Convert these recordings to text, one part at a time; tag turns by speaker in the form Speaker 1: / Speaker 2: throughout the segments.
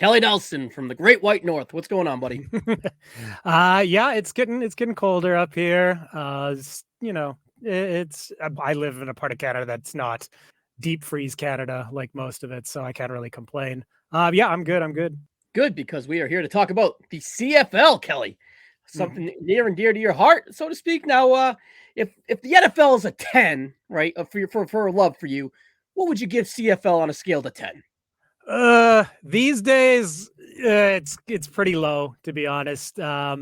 Speaker 1: Kelly Nelson from the Great White North. What's going on, buddy?
Speaker 2: Yeah, it's getting colder up here. It's I live in a part of Canada that's not deep freeze Canada like most of it, so I can't really complain. Yeah, I'm good. I'm good.
Speaker 1: Good, because we are here to talk about the CFL, Kelly.
Speaker 2: Mhm.
Speaker 1: Something near and dear to your heart, so to speak. Now, if the NFL is a 10, right, for a love for you, what would you give CFL on a scale to 10?
Speaker 2: These days, it's pretty low, to be honest. I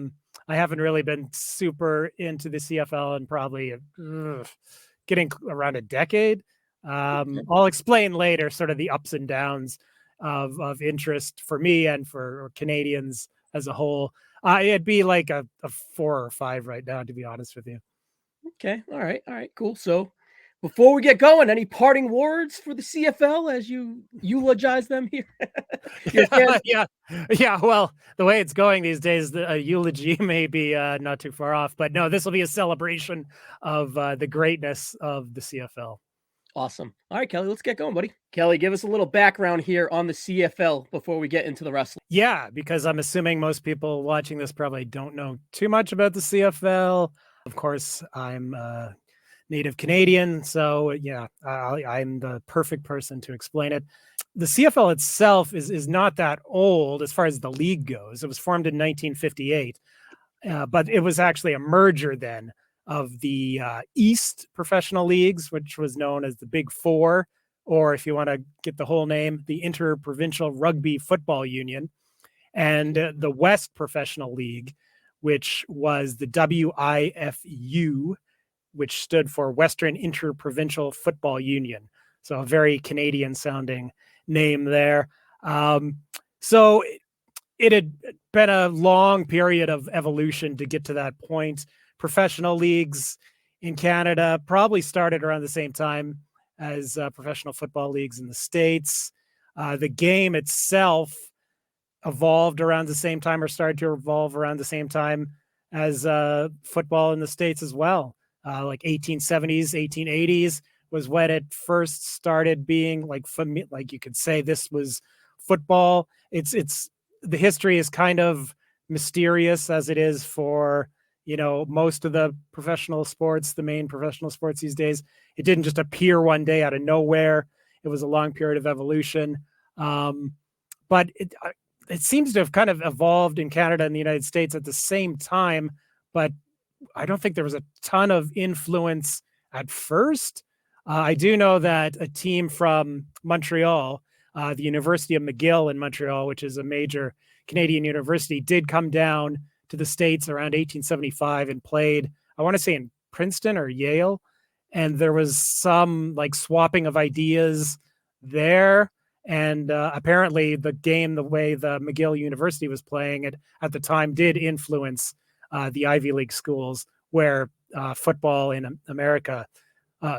Speaker 2: haven't really been super into the CFL in probably getting around a decade.
Speaker 1: Okay.
Speaker 2: I'll explain later sort of the ups and downs of interest for me and for Canadians as a whole. It'd be like a 4 or 5 right now, to be honest with you.
Speaker 1: Okay. All right, cool. So before we get going, any parting words for the CFL as you eulogize them here? Your
Speaker 2: Yeah,
Speaker 1: fans?
Speaker 2: yeah. Well, the way it's going these days, a eulogy may be not too far off. But no, this will be a celebration of the greatness of the CFL.
Speaker 1: Awesome. All right, Kelly, let's get going, buddy. Kelly, give us a little background here on the CFL before we get into the wrestling.
Speaker 2: Yeah, because I'm assuming most people watching this probably don't know too much about the CFL. Of course, I'm native Canadian, so yeah, I'm the perfect person to explain it. The CFL itself is not that old as far as the league goes. It was formed in 1958, but it was actually a merger then of the East professional leagues, which was known as the Big Four, or if you want to get the whole name, the Interprovincial Rugby Football Union, and the West Professional League, which was the WIFU, which stood for Western Interprovincial Football Union. So a very Canadian sounding name there. So it had been a long period of evolution to get to that point. Professional leagues in Canada probably started around the same time as professional football leagues in the States. The game itself evolved around the same time or started to evolve around the same time as football in the States as well. Like 1870s, 1880s was when it first started being like you could say this was football. It's the history is kind of mysterious as it is for most of the professional sports, the main professional sports these days. It didn't just appear one day out of nowhere. It was a long period of evolution. But it seems to have kind of evolved in Canada and the United States at the same time, but I don't think there was a ton of influence at first. I do know that a team from Montreal, the University of McGill in Montreal, which is a major Canadian university, did come down to the States around 1875 and played, I want to say in Princeton or Yale. And there was some like swapping of ideas there. And apparently the game, the way the McGill University was playing it at the time did influence the Ivy League schools where football in America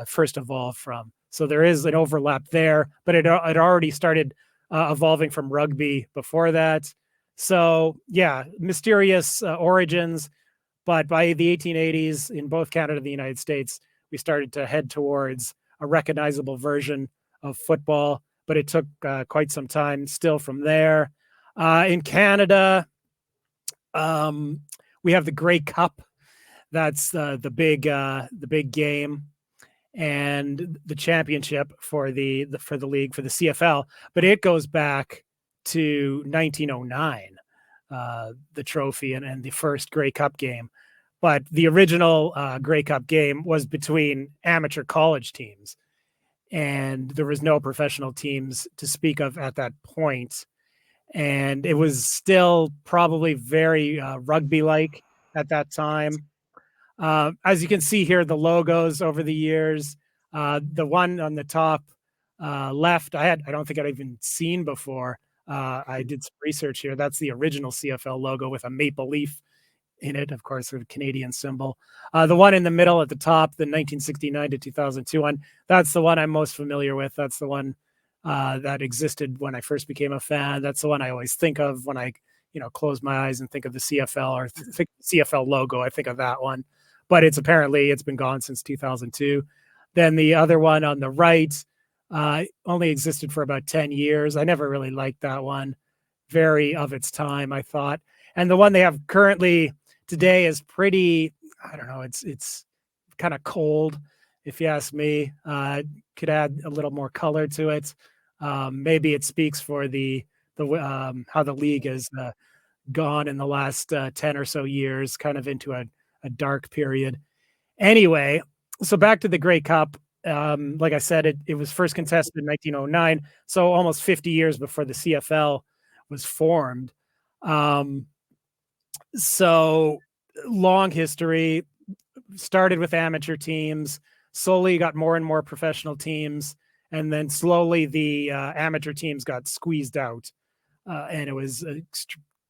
Speaker 2: first evolved from. So there is an overlap there, but it already started evolving from rugby before that. So yeah, mysterious origins, but by the 1880s in both Canada and the United States, we started to head towards a recognizable version of football, but it took quite some time still from there. In Canada, we have the Grey Cup. That's the big game and the championship for the league for the CFL. But it goes back to 1909, the trophy and the first Grey Cup game. But the original Grey Cup game was between amateur college teams, and there was no professional teams to speak of at that point. And it was still probably very rugby-like at that time. As you can see here, the logos over the years, the one on the top left, I don't think I'd even seen before. I did some research here. That's the original CFL logo with a maple leaf in it, of course, a Canadian symbol. The one in the middle at the top, the 1969 to 2002 one, that's the one I'm most familiar with. That's the one that existed when I first became a fan. That's the one I always think of when I, close my eyes and think of the CFL or think CFL logo. I think of that one, but it's been gone since 2002. Then the other one on the right only existed for about 10 years. I never really liked that one. very of its time, I thought. And the one they have currently today is pretty, I don't know, it's kind of cold, if you ask me. Could add a little more color to it. Maybe it speaks for the how the league has gone in the last 10 or so years, kind of into a dark period. Anyway, so back to the Grey Cup. Like I said, it was first contested in 1909, so almost 50 years before the CFL was formed. So long history, started with amateur teams, slowly got more and more professional teams, and then slowly the amateur teams got squeezed out, and it was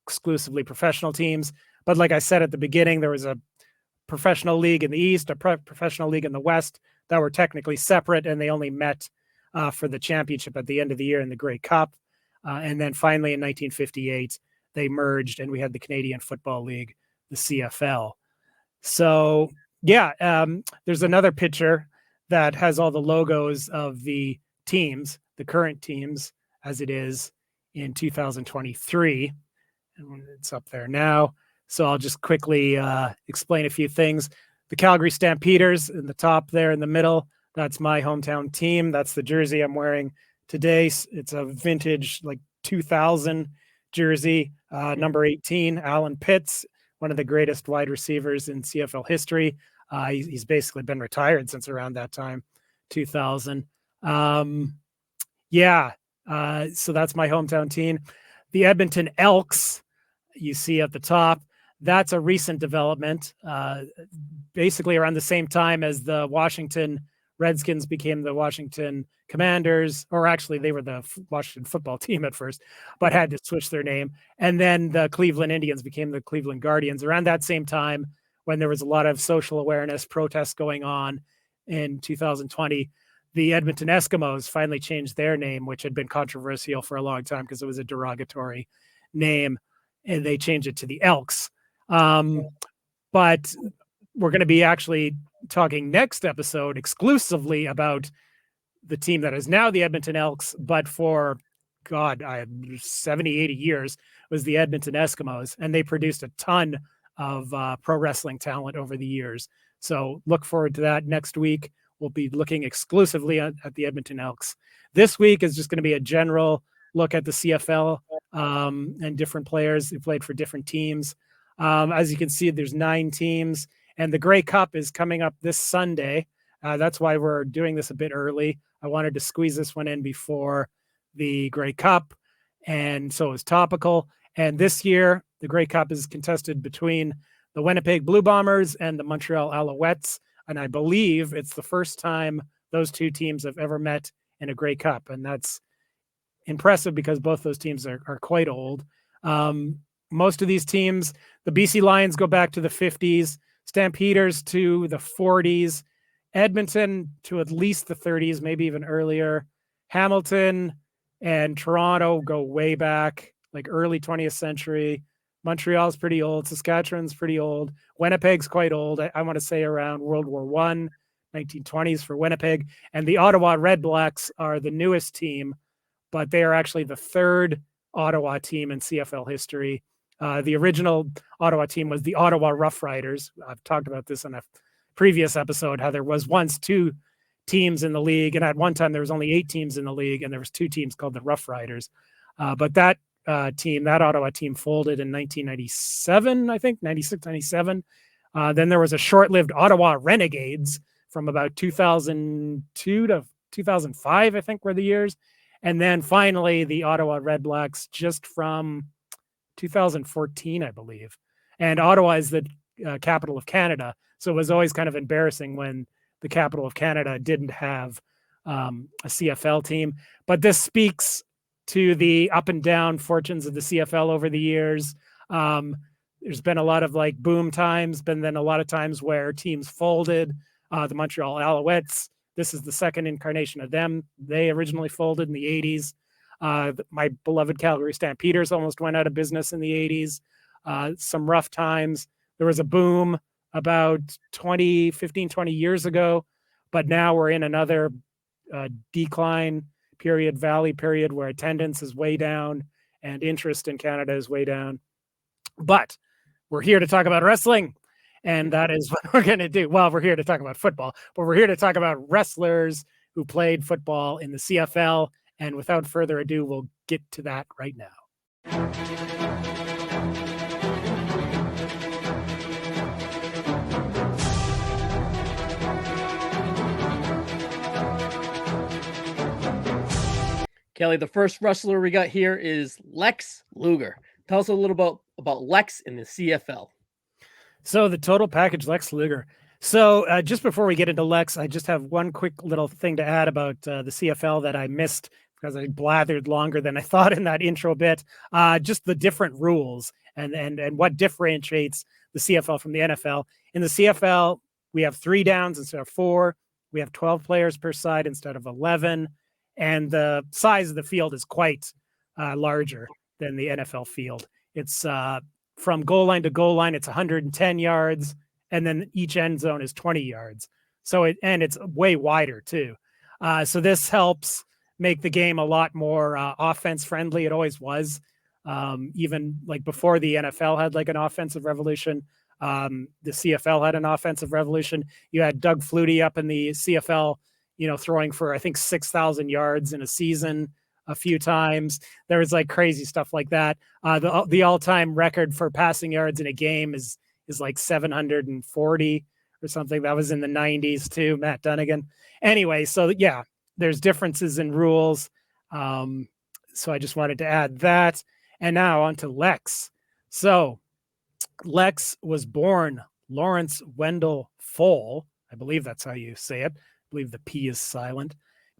Speaker 2: exclusively professional teams. But like I said at the beginning, there was a professional league in the East, a professional league in the West that were technically separate, and they only met for the championship at the end of the year in the Grey Cup. And then finally in 1958, they merged and we had the Canadian Football League, the CFL. So yeah, there's another picture that has all the logos of the teams, the current teams as it is in 2023. And it's up there now. So I'll just quickly explain a few things. The Calgary Stampeders in the top there in the middle, that's my hometown team. That's the jersey I'm wearing today. It's a vintage, like 2000 jersey, number 18, Alan Pitts, one of the greatest wide receivers in CFL history. He's basically been retired since around that time, 2000. So that's my hometown team. The Edmonton Elks, you see at the top, that's a recent development, basically around the same time as the Washington Redskins became the Washington Commanders, or actually they were the Washington football team at first, but had to switch their name. And then the Cleveland Indians became the Cleveland Guardians around that same time, when there was a lot of social awareness protests going on in 2020. The Edmonton Eskimos finally changed their name, which had been controversial for a long time because it was a derogatory name, and they changed it to the Elks. But we're going to be actually talking next episode exclusively about the team that is now the Edmonton Elks, but for 70, 80 years was the Edmonton Eskimos, and they produced a ton of pro wrestling talent over the years. So look forward to that next week. We'll be looking exclusively at the Edmonton Elks. This week is just going to be a general look at the CFL and different players who played for different teams. As you can see, there's 9 teams, and the Grey Cup is coming up this Sunday. That's why we're doing this a bit early. I wanted to squeeze this one in before the Grey Cup, and so it's topical. And this year, the Grey Cup is contested between the Winnipeg Blue Bombers and the Montreal Alouettes, and I believe it's the first time those two teams have ever met in a Grey Cup, and that's impressive because both those teams are quite old. Most of these teams, the BC Lions go back to the 50s, Stampeders to the 40s, Edmonton to at least the 30s, maybe even earlier. Hamilton and Toronto go way back, like early 20th century. Montreal's pretty old. Saskatchewan's pretty old. Winnipeg's quite old. I want to say around World War I, 1920s for Winnipeg. And the Ottawa Redblacks are the newest team, but they are actually the third Ottawa team in CFL history. The original Ottawa team was the Ottawa Rough Riders. I've talked about this in a previous episode, how there was once 2 teams in the league, and at one time there was only 8 teams in the league, and there was 2 teams called the Rough Riders. But that that Ottawa team folded in 1997, I think, 96, 97. Then there was a short-lived Ottawa Renegades from about 2002 to 2005, I think were the years. And then finally the Ottawa Redblacks just from 2014, I believe. And Ottawa is the capital of Canada. So it was always kind of embarrassing when the capital of Canada didn't have a CFL team. But this speaks to the up and down fortunes of the CFL over the years. There's been a lot of like boom times, but then a lot of times where teams folded. The Montreal Alouettes, this is the second incarnation of them. They originally folded in the 80s. My beloved Calgary Stampeders almost went out of business in the 80s. Some rough times. There was a boom about 20 years ago, but now we're in another decline period, valley period, where attendance is way down and interest in Canada is way down. But we're here to talk about wrestling, and that is what we're going to do. Well, we're here to talk about football, but we're here to talk about wrestlers who played football in the CFL. And without further ado, we'll get to that right now.
Speaker 1: Kelly, the first wrestler we got here is Lex Luger. Tell us a little about Lex in the CFL.
Speaker 2: So the total package, Lex Luger. So just before we get into Lex, I just have one quick little thing to add about the CFL that I missed because I blathered longer than I thought in that intro bit. Just the different rules and what differentiates the CFL from the NFL. In the CFL, we have 3 downs instead of 4. We have 12 players per side instead of 11. And the size of the field is quite larger than the NFL field. It's from goal line to goal line, it's 110 yards, and then each end zone is 20 yards. So it's way wider too. So this helps make the game a lot more offense friendly. It always was. Even like before the NFL had like an offensive revolution, the CFL had an offensive revolution. You had Doug Flutie up in the CFL, throwing for, I think, 6,000 yards in a season a few times. There was like crazy stuff like that. The all-time record for passing yards in a game is like 740 or something. That was in the 90s too, Matt Dunnigan. Anyway, so yeah, there's differences in rules. So I just wanted to add that. And now on to Lex. So Lex was born Lawrence Wendell Foal. I believe that's how you say it. I believe the P is silent.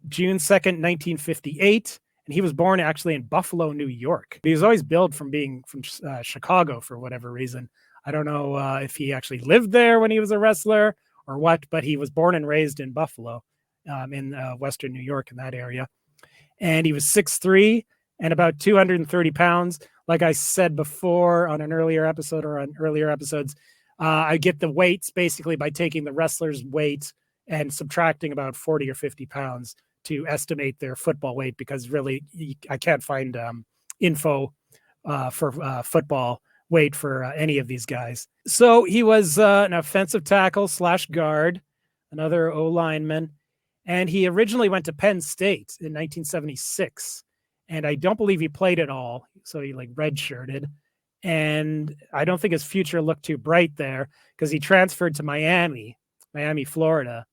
Speaker 2: June 2nd, 1958. And he was born actually in Buffalo, New York. He was always billed from being from Chicago for whatever reason. I don't know if he actually lived there when he was a wrestler or what, but he was born and raised in Buffalo, in Western New York, in that area. And he was 6'3" and about 230 pounds. Like I said before on an earlier episode or on earlier episodes, I get the weights basically by taking the wrestler's weight and subtracting about 40 or 50 pounds to estimate their football weight, because really I can't find info for football weight for any of these guys. So he was an offensive tackle / guard, another O-lineman, and he originally went to Penn State in 1976. And I don't believe he played at all. So he like redshirted. And I don't think his future looked too bright there because he transferred to Miami, Florida.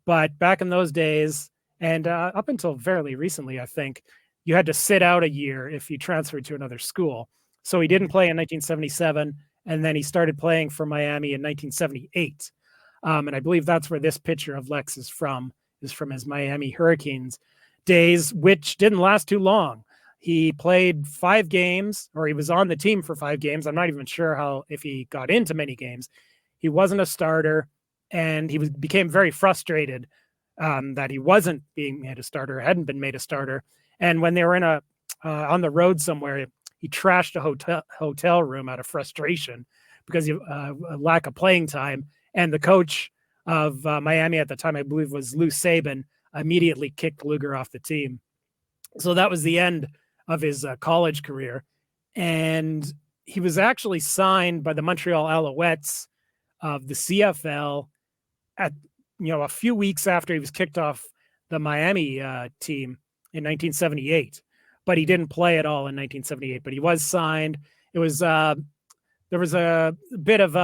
Speaker 2: But back in those days, and up until fairly recently, I think, you had to sit out a year if you transferred to another school. So he didn't play in 1977, and then he started playing for Miami in 1978. And I believe that's where this picture of Lex is from his Miami Hurricanes days, which didn't last too long. He played 5 games, or he was on the team for 5 games. I'm not even sure if he got into many games. He wasn't a starter, and he became very frustrated that he wasn't being made a starter, hadn't been made a starter. And when they were in on the road somewhere, he trashed a hotel room out of frustration because of a lack of playing time. And the coach of Miami at the time, I believe, was Lou Saban, immediately kicked Luger off the team. So that was the end of his college career. And he was actually signed by the Montreal Alouettes of the CFL at a few weeks after he was kicked off the Miami team in 1978, but he didn't play at all in 1978, but he was signed. It was there was a bit of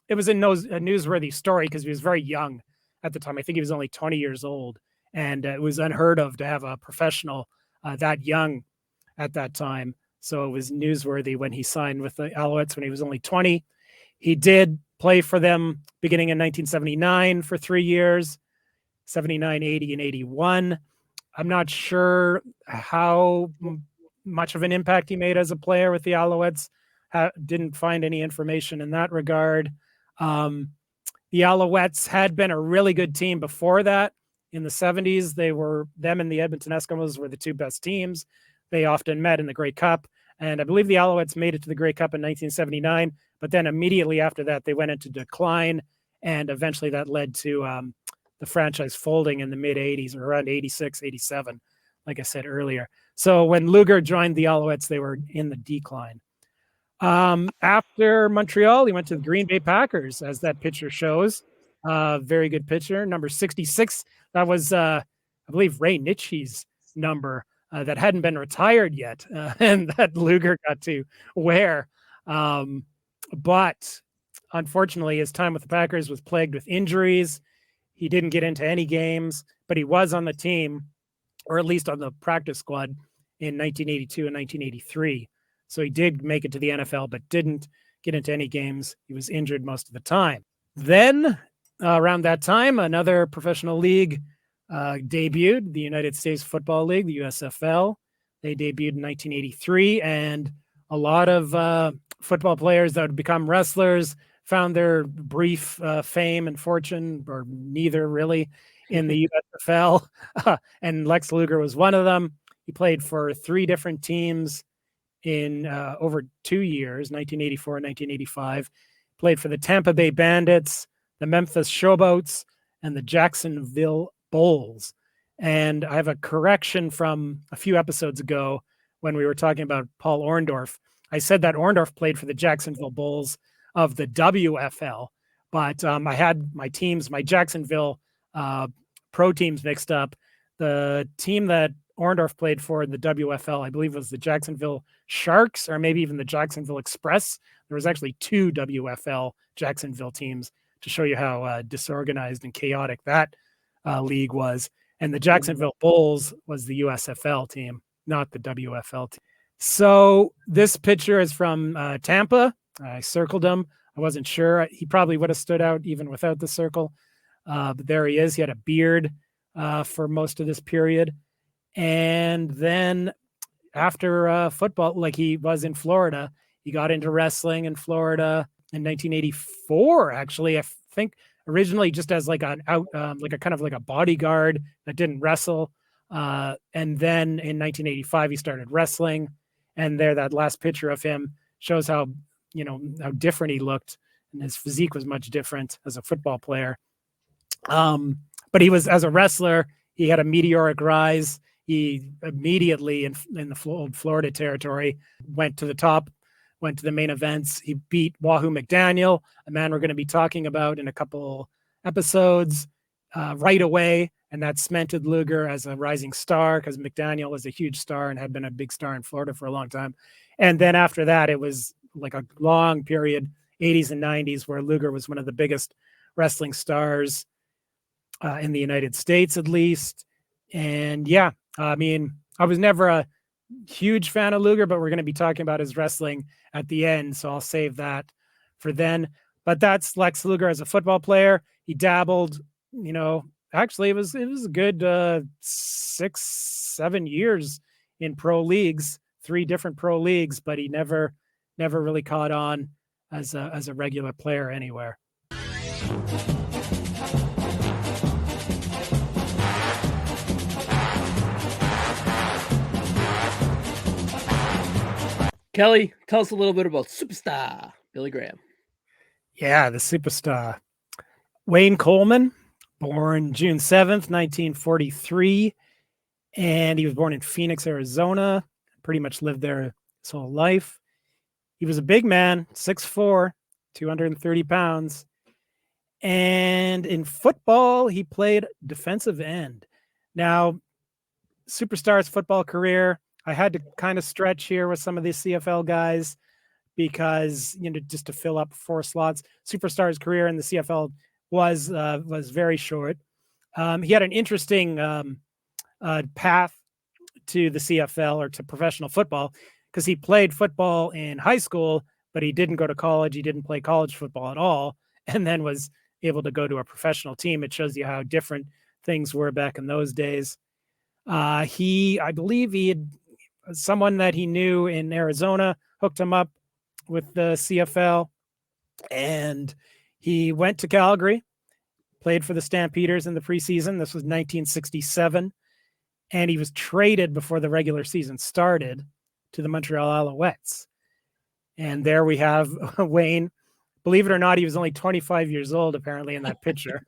Speaker 2: it was a newsworthy story because he was very young at the time. I think he was only 20 years old, and it was unheard of to have a professional that young at that time. So it was newsworthy when he signed with the Alouettes when he was only 20. He did play for them beginning in 1979 for 3 years, 79, 80, and 81. I'm not sure how much of an impact he made as a player with the Alouettes. Didn't find any information in that regard. The Alouettes had been a really good team before that. In the 70s, them and the Edmonton Eskimos were the 2 best teams. They often met in the Grey Cup. And I believe the Alouettes made it to the Grey Cup in 1979. But then immediately after that, they went into decline. And eventually that led to the franchise folding in the mid-'80s or around 86, 87. like I said earlier. So when Luger joined the Alouettes, they were in the decline. After Montreal, he went to the Green Bay Packers, as that picture shows. Very good pitcher, number 66. That was, I believe, Ray Nitschke's number that hadn't been retired yet, and that Luger got to wear. But unfortunately, his time with the Packers was plagued with injuries. He didn't get into any games, but he was on the team, or at least on the practice squad, in 1982 and 1983. So he did make it to the NFL, but didn't get into any games. He was injured most of the time. Then, around that time, another professional league debuted, the United States Football League, the USFL. They debuted in 1983, and a lot of football players that would become wrestlers found their brief fame and fortune, or neither really, in the USFL. And Lex Luger was one of them. He played for 3 different teams in over 2 years, 1984 and 1985. Played for the Tampa Bay Bandits, the Memphis Showboats, and the Jacksonville Bulls. And I have a correction from a few episodes ago when we were talking about Paul Orndorff. I said that Orndorff played for the Jacksonville Bulls of the WFL, but I had my teams, my Jacksonville pro teams mixed up. The team that Orndorff played for in the WFL, I believe, was the Jacksonville Sharks, or maybe even the Jacksonville Express. There was actually 2 WFL Jacksonville teams, to show you how disorganized and chaotic that league was. And the Jacksonville Bulls was the USFL team, not the WFL team. So this picture is from Tampa. I circled him. I wasn't sure. He probably would have stood out even without the circle. But there he is. He had a beard for most of this period. And then after football, like he was in Florida, he got into wrestling in Florida in 1984, actually. I think originally just as like an out, like a kind of like a bodyguard that didn't wrestle. And then in 1985, he started wrestling. And there, that last picture of him shows how, how different he looked. And his physique was much different as a football player. But he was, as a wrestler, he had a meteoric rise. He immediately in the Florida territory went to the top, went to the main events. He beat Wahoo McDaniel, a man we're going to be talking about in a couple episodes, right away. And that cemented Luger as a rising star, because McDaniel was a huge star and had been a big star in Florida for a long time. And then after that, it was like a long period, 80s and 90s, where Luger was one of the biggest wrestling stars in the United States, at least. And yeah, I mean, I was never a huge fan of Luger, but we're going to be talking about his wrestling at the end, so I'll save that for then. But that's Lex Luger as a football player. He dabbled, actually it was a good 6-7 years in pro leagues, 3 different pro leagues, but he never really caught on as a regular player anywhere.
Speaker 1: Kelly, tell us a little bit about superstar Billy Graham.
Speaker 2: Yeah, the superstar. Wayne Coleman, born June 7th, 1943. And he was born in Phoenix, Arizona. Pretty much lived there his whole life. He was a big man, 6'4", 230 pounds. And in football, he played defensive end. Now, superstar's football career, I had to kind of stretch here with some of the CFL guys because, just to fill up 4 slots. Superstar's career in the CFL was very short. He had an interesting path to the CFL, or to professional football, because he played football in high school, but he didn't go to college. He didn't play college football at all, and then was able to go to a professional team. It shows you how different things were back in those days. I believe he had someone that he knew in Arizona hooked him up with the CFL, and he went to Calgary, played for the Stampeders in the preseason. This was 1967, and he was traded before the regular season started to the Montreal Alouettes. And there we have Wayne believe it or not, he was only 25 years old apparently in that picture.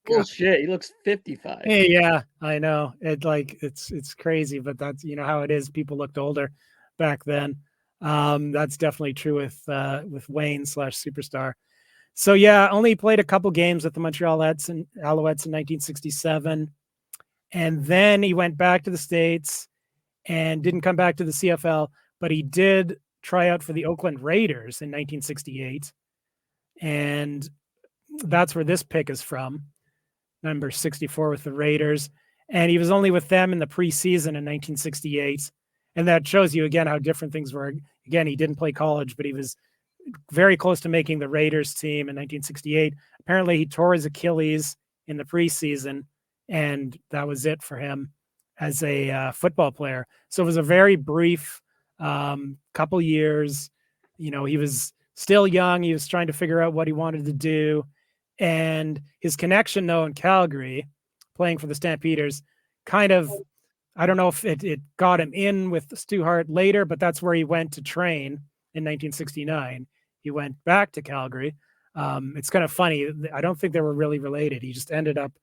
Speaker 1: Bullshit. He looks 55.
Speaker 2: Hey, yeah, I know. It's crazy, but that's how it is. People looked older back then. That's definitely true with Wayne / Superstar. So yeah, only played a couple games with the Montreal Alouettes in 1967, and then he went back to the States and didn't come back to the CFL, but he did try out for the Oakland Raiders in 1968, and that's where this pick is from. Number 64 with the Raiders. And he was only with them in the preseason in 1968. And that shows you again how different things were. Again, he didn't play college, but he was very close to making the Raiders team in 1968. Apparently, he tore his Achilles in the preseason, and that was it for him as a football player. So it was a very brief couple years. He was still young. He was trying to figure out what he wanted to do. And his connection, though, in Calgary, playing for the Stampeders, kind of, I don't know if it got him in with Stu Hart later, but that's where he went to train in 1969. He went back to Calgary. It's kind of funny. I don't think they were really related. He just ended up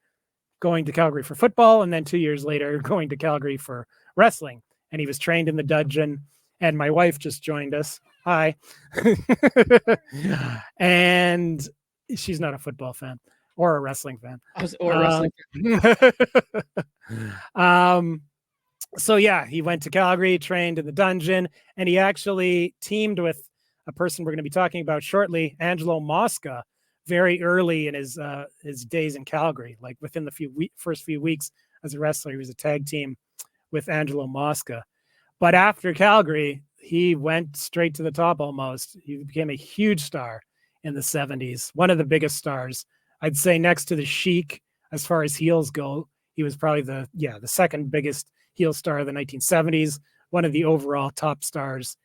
Speaker 2: going to Calgary for football, and then 2 years later going to Calgary for wrestling. And he was trained in the dungeon. And my wife just joined us. Hi. And she's not a football fan or a wrestling fan. So yeah, he went to Calgary, trained in the dungeon, and he actually teamed with a person we're going to be talking about shortly, Angelo Masco, very early in his days in Calgary. Like within the first few weeks as a wrestler, he was a tag team with Angelo Masco. But after Calgary, he went straight to the top almost. He became a huge star in the 70s, one of the biggest stars. I'd say next to the Sheik as far as heels go. He was probably the second biggest heel star of the 1970s, one of the overall top stars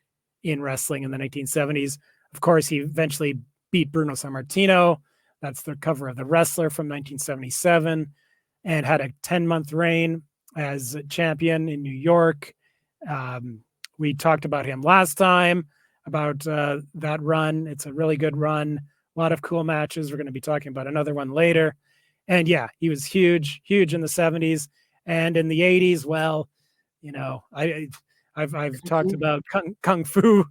Speaker 2: in wrestling in the 1970s. Of course, he eventually beat Bruno Sammartino. That's the cover of The Wrestler from 1977, and had a 10-month reign as a champion in New York. We talked about him last time, about that run. It's a really good run. A lot of cool matches. We're going to be talking about another one later. And yeah, he was huge in the 70s. And in the 80s, well, I've talked about Kung Fu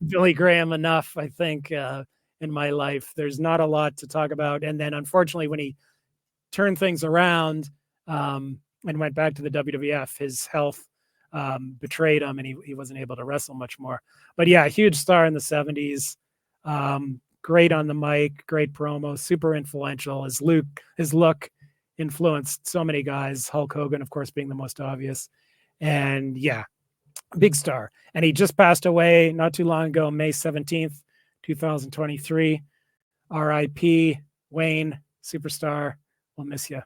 Speaker 2: Billy Graham enough, I think, in my life. There's not a lot to talk about. And then unfortunately, when he turned things around and went back to the WWF, his health betrayed him, and he wasn't able to wrestle much more. But yeah, huge star in the 70s. Great on the mic, great promo, super influential. His look influenced so many guys, Hulk Hogan, of course, being the most obvious. And yeah, big star. And he just passed away not too long ago, May 17th, 2023. R.I.P. Wayne, superstar. We'll miss you.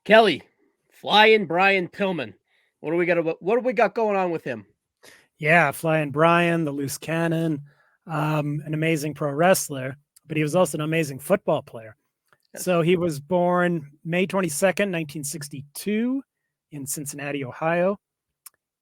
Speaker 1: Kelly, Flying Brian Pillman. What do we got going on with him?
Speaker 2: Yeah, Flying Brian, the loose cannon, an amazing pro wrestler, but he was also an amazing football player. Yes. So he was born May 22nd, 1962 in Cincinnati, Ohio.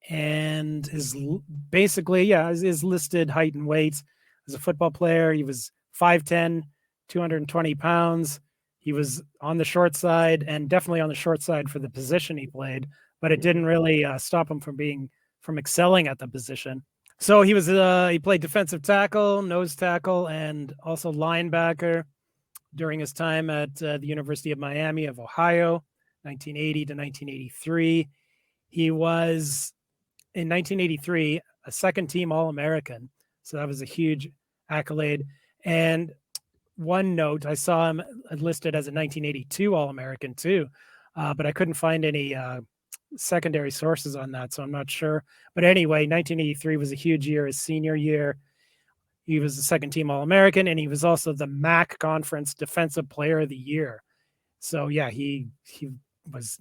Speaker 2: And his listed height and weight as a football player, he was 5'10", 220 pounds. He was on the short side, and definitely on the short side for the position he played, but it didn't really stop him from excelling at the position. So he played defensive tackle, nose tackle, and also linebacker during his time at the University of Miami of Ohio, 1980 to 1983. He was, in 1983, a second-team All-American, so that was a huge accolade. And one note, I saw him listed as a 1982 All-American too, but I couldn't find any secondary sources on that, so I'm not sure. But anyway, 1983 was a huge year, his senior year. He was the second-team All-American, and he was also the MAC Conference Defensive Player of the Year. So yeah, he was,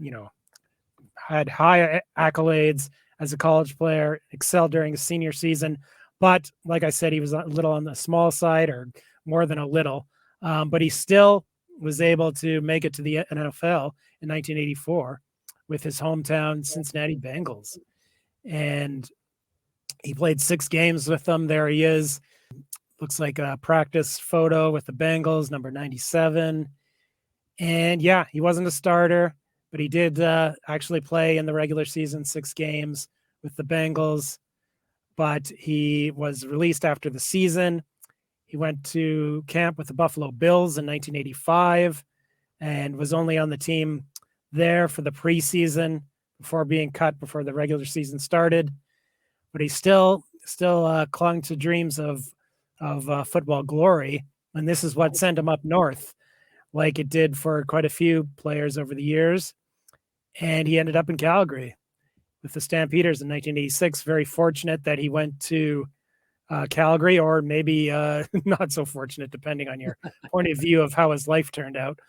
Speaker 2: had high accolades as a college player, excelled during his senior season. But like I said, he was a little on the small side, or more than a little. But he still was able to make it to the NFL in 1984 with his hometown Cincinnati Bengals. And he played 6 games with them. There he is. Looks like a practice photo with the Bengals, number 97. And yeah, he wasn't a starter, but he did actually play in the regular season 6 games with the Bengals. But he was released after the season. He went to camp with the Buffalo Bills in 1985 and was only on the team there for the preseason before being cut before the regular season started. But he still clung to dreams of football glory, and this is what sent him up north, like it did for quite a few players over the years. And he ended up in Calgary with the Stampeders in 1986. Very fortunate that he went to Calgary, or maybe not so fortunate, depending on your point of view of how his life turned out.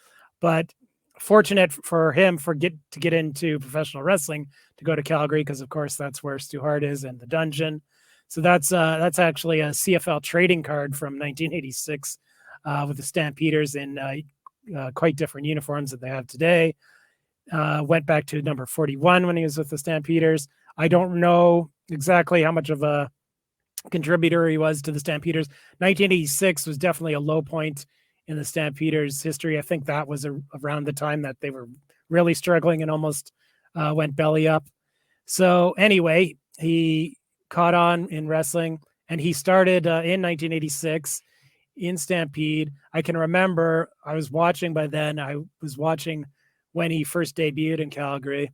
Speaker 2: But fortunate for him to get into professional wrestling, to go to Calgary, because of course that's where Stu Hart is in the dungeon. So that's actually a CFL trading card from 1986 with the Stampeders in quite different uniforms that they have today. Went back to number 41 when he was with the Stampeders. I don't know exactly how much of a contributor he was to the Stampeders. 1986 was definitely a low point in the Stampeders' history. I think that was around the time that they were really struggling and almost went belly up. So anyway, he caught on in wrestling, and he started in 1986 in Stampede. I can remember I was watching by then. I was watching when he first debuted in Calgary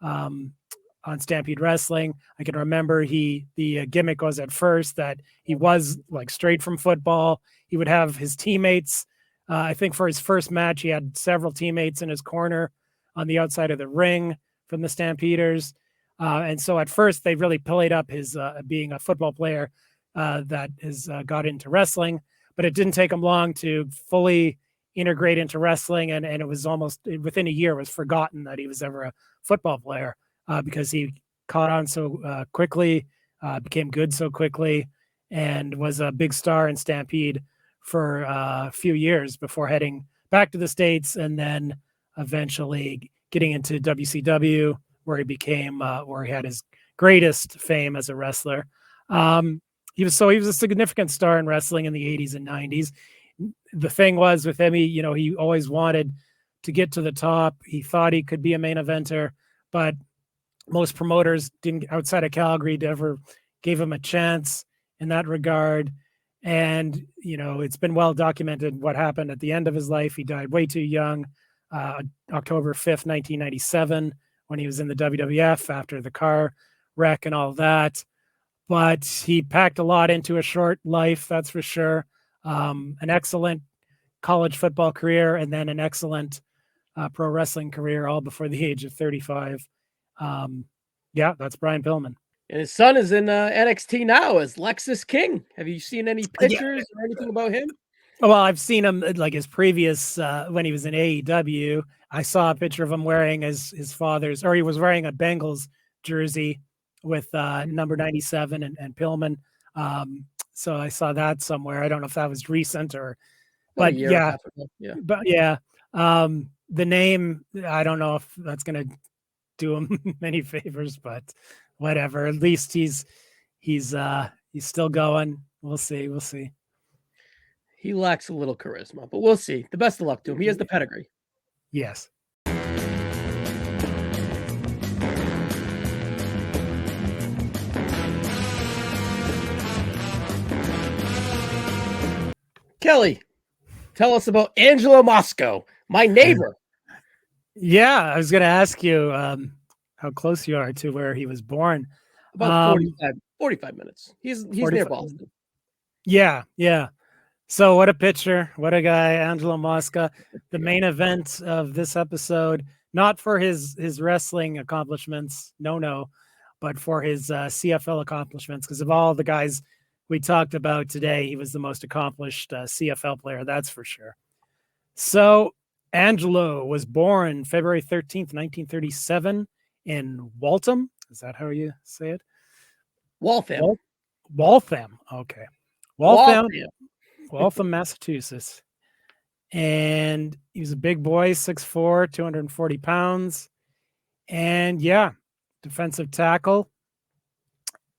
Speaker 2: on Stampede Wrestling. I can remember the gimmick was at first that he was like straight from football. He would have his teammates. I think for his first match, he had several teammates in his corner on the outside of the ring from the Stampeders. And so at first they really played up his being a football player that has got into wrestling, but it didn't take him long to fully integrate into wrestling. And it was almost within a year, it was forgotten that he was ever a football player because he caught on so quickly, became good so quickly, and was a big star in Stampede for a few years before heading back to the States and then eventually getting into WCW, where he became where he had his greatest fame as a wrestler. He was a significant star in wrestling in the 80s and 90s. The thing was with him, he always wanted to get to the top. He thought he could be a main eventer, but most promoters didn't, outside of Calgary, ever gave him a chance in that regard. And it's been well documented what happened at the end of his life. He died way too young, October 5th, 1997, when he was in the WWF after the car wreck and all that. But he packed a lot into a short life, that's for sure. An excellent college football career and then an excellent pro wrestling career, all before the age of 35. Yeah, that's Brian Pillman.
Speaker 1: And his son is in NXT now as Lexus King. Have you seen any pictures or anything about him?
Speaker 2: Well, I've seen him like his previous when he was in AEW. I saw a picture of him wearing his father's, or he was wearing a Bengals jersey with number 97 and Pillman. So I saw that somewhere. I don't know if that was recent but yeah. But yeah, the name, I don't know if that's going to do him many favors, but whatever. At least he's still going. We'll see.
Speaker 1: He lacks a little charisma, but we'll see. The best of luck to him. He has the pedigree.
Speaker 2: Yes.
Speaker 1: Kelly, tell us about Angelo Masco, my neighbor.
Speaker 2: Yeah, I was going to ask you how close you are to where he was born.
Speaker 1: About 45 minutes. He's near Boston.
Speaker 2: Yeah. So what a pitcher, what a guy, Angelo Masco. The main event of this episode, not for his wrestling accomplishments, no, but for his CFL accomplishments, because of all the guys we talked about today, he was the most accomplished CFL player, that's for sure. So Angelo was born February 13th, 1937 in Waltham. Is that how you say it?
Speaker 1: Waltham.
Speaker 2: Waltham. Okay. Waltham, Massachusetts. And he was a big boy, 6'4", 240 pounds. And yeah, defensive tackle.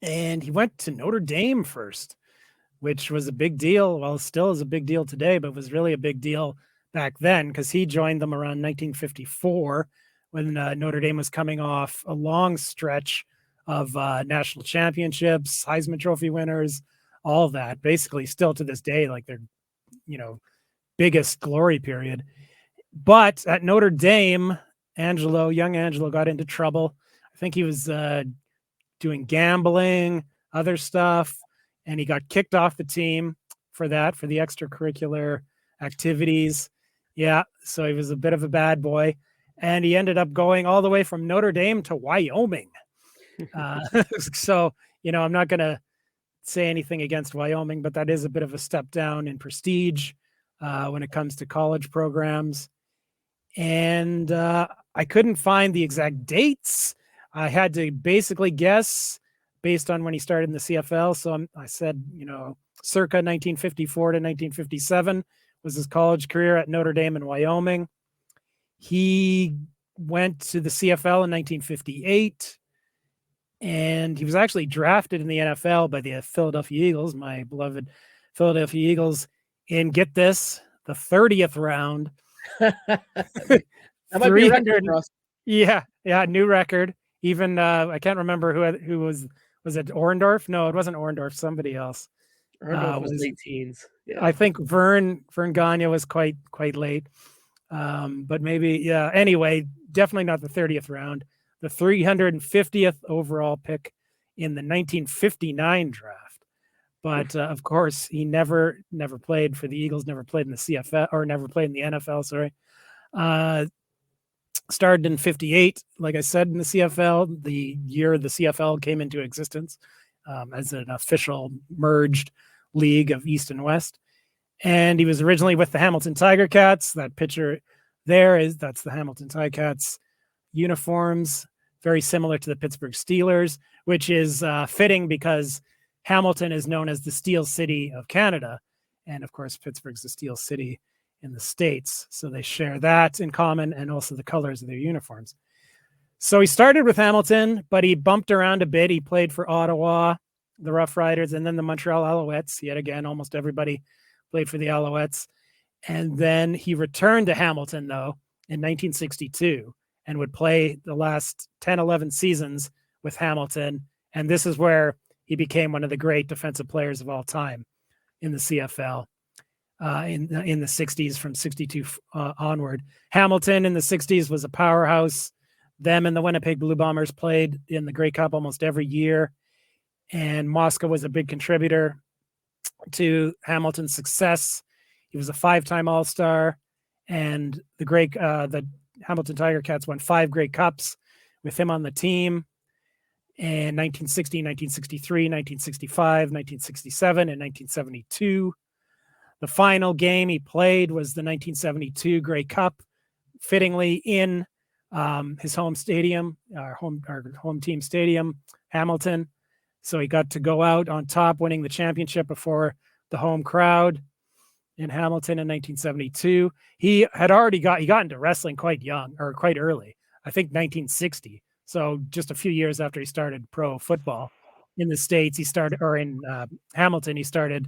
Speaker 2: And he went to Notre Dame first, which was a big deal. Well, still is a big deal today, but was really a big deal back then because he joined them around 1954 when Notre Dame was coming off a long stretch of national championships, Heisman Trophy winners, all that. Basically, still to this day, like their, biggest glory period. But at Notre Dame, young Angelo got into trouble. I think he was doing gambling, other stuff, and he got kicked off the team for the extracurricular activities. Yeah, so he was a bit of a bad boy, and he ended up going all the way from Notre Dame to Wyoming. So, I'm not going to say anything against Wyoming, but that is a bit of a step down in prestige when it comes to college programs. And I couldn't find the exact dates. I had to basically guess based on when he started in the CFL. So I said, circa 1954 to 1957 was his college career at Notre Dame in Wyoming. He went to the CFL in 1958, and he was actually drafted in the NFL by the Philadelphia Eagles, my beloved Philadelphia Eagles, in, get this, the 30th round.
Speaker 1: That might be a record for us.
Speaker 2: Yeah, new record. Even I can't remember who was it Orndorff? No, it wasn't Orndorff. Somebody else.
Speaker 1: Orndorff was late teens.
Speaker 2: Yeah. I think Vern Gagne was quite late. But maybe, yeah. Anyway, definitely not the 30th round. The 350th overall pick in the 1959 draft. But of course, he never played for the Eagles, never played in the CFL, or never played in the NFL, sorry. Started in 58, like I said, in the CFL, the year the CFL came into existence as an official merged league of East and West. And he was originally with the Hamilton Tiger Cats. That picture that's the Hamilton Tiger Cats uniforms, very similar to the Pittsburgh Steelers, which is fitting because Hamilton is known as the Steel City of Canada. And of course, Pittsburgh's the Steel City in the States. So they share that in common, and also the colors of their uniforms. So he started with Hamilton, but he bumped around a bit. He played for Ottawa, the Rough Riders, and then the Montreal Alouettes. Yet again, almost everybody played for the Alouettes. And then he returned to Hamilton, though, in 1962, and would play the last 10, 11 seasons with Hamilton. And this is where he became one of the great defensive players of all time in the CFL. In the 60s, from 62 onward. Hamilton in the 60s was a powerhouse. Them and the Winnipeg Blue Bombers played in the Grey Cup almost every year. And Masco was a big contributor to Hamilton's success. He was a 5-time All-Star, and the Hamilton Tiger Cats won 5 Grey Cups with him on the team. And 1960, 1963, 1965, 1967, and 1972. The final game he played was the 1972 Grey Cup, fittingly in his home stadium, our home team stadium, Hamilton. So he got to go out on top, winning the championship before the home crowd in Hamilton in 1972. He got into wrestling quite early, I think 1960. So just a few years after he started pro football in the States, in Hamilton, he started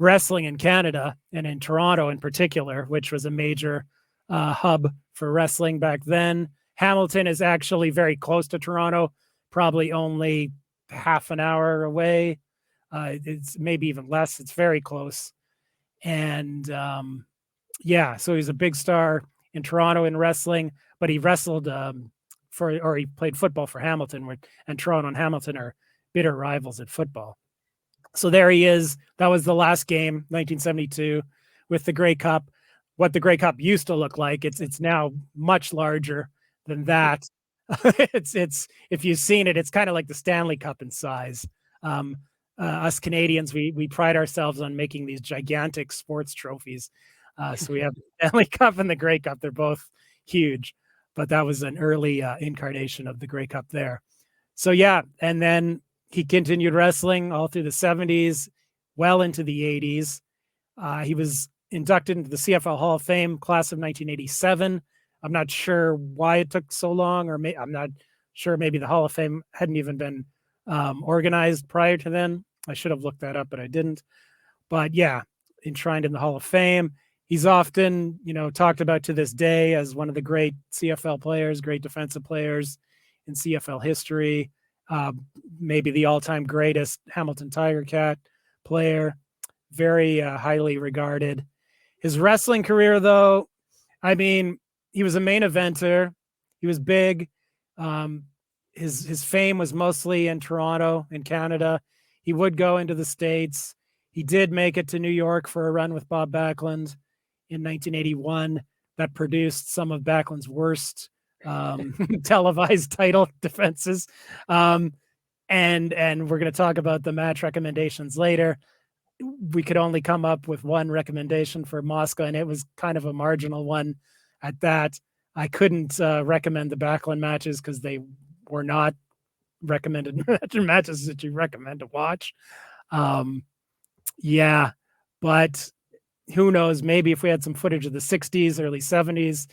Speaker 2: wrestling in Canada, and in Toronto in particular, which was a major hub for wrestling back then. Hamilton is actually very close to Toronto, probably only half an hour away. It's maybe even less. It's very close. And so he's a big star in Toronto in wrestling, but he wrestled he played football for Hamilton, and Toronto and Hamilton are bitter rivals at football. So there he is. That was the last game, 1972, with the Grey Cup. What the Grey Cup used to look like, it's now much larger than that. It's if you've seen it, it's kind of like the Stanley Cup in size. Us Canadians, we pride ourselves on making these gigantic sports trophies. So we have the Stanley Cup and the Grey Cup. They're both huge, but that was an early incarnation of the Grey Cup there. So yeah, and then he continued wrestling all through the 70s, well into the 80s. He was inducted into the CFL Hall of Fame, class of 1987. I'm not sure why it took so long, or I'm not sure. Maybe the Hall of Fame hadn't even been organized prior to then. I should have looked that up, but I didn't. But yeah, enshrined in the Hall of Fame. He's often, talked about to this day as one of the great CFL players, great defensive players in CFL history. Maybe the all-time greatest Hamilton Tiger Cat player, very highly regarded. His wrestling career, though, I mean, he was a main eventer. He was big. His fame was mostly in Toronto, in Canada. He would go into the States. He did make it to New York for a run with Bob Backlund in 1981 that produced some of Backlund's worst televised title defenses. And we're going to talk about the match recommendations later. We could only come up with one recommendation for Masco, and it was kind of a marginal one at that. I couldn't recommend the Backlund matches because they were not recommended matches that you recommend to watch. Yeah, but who knows? Maybe if we had some footage of the 60s, early 70s,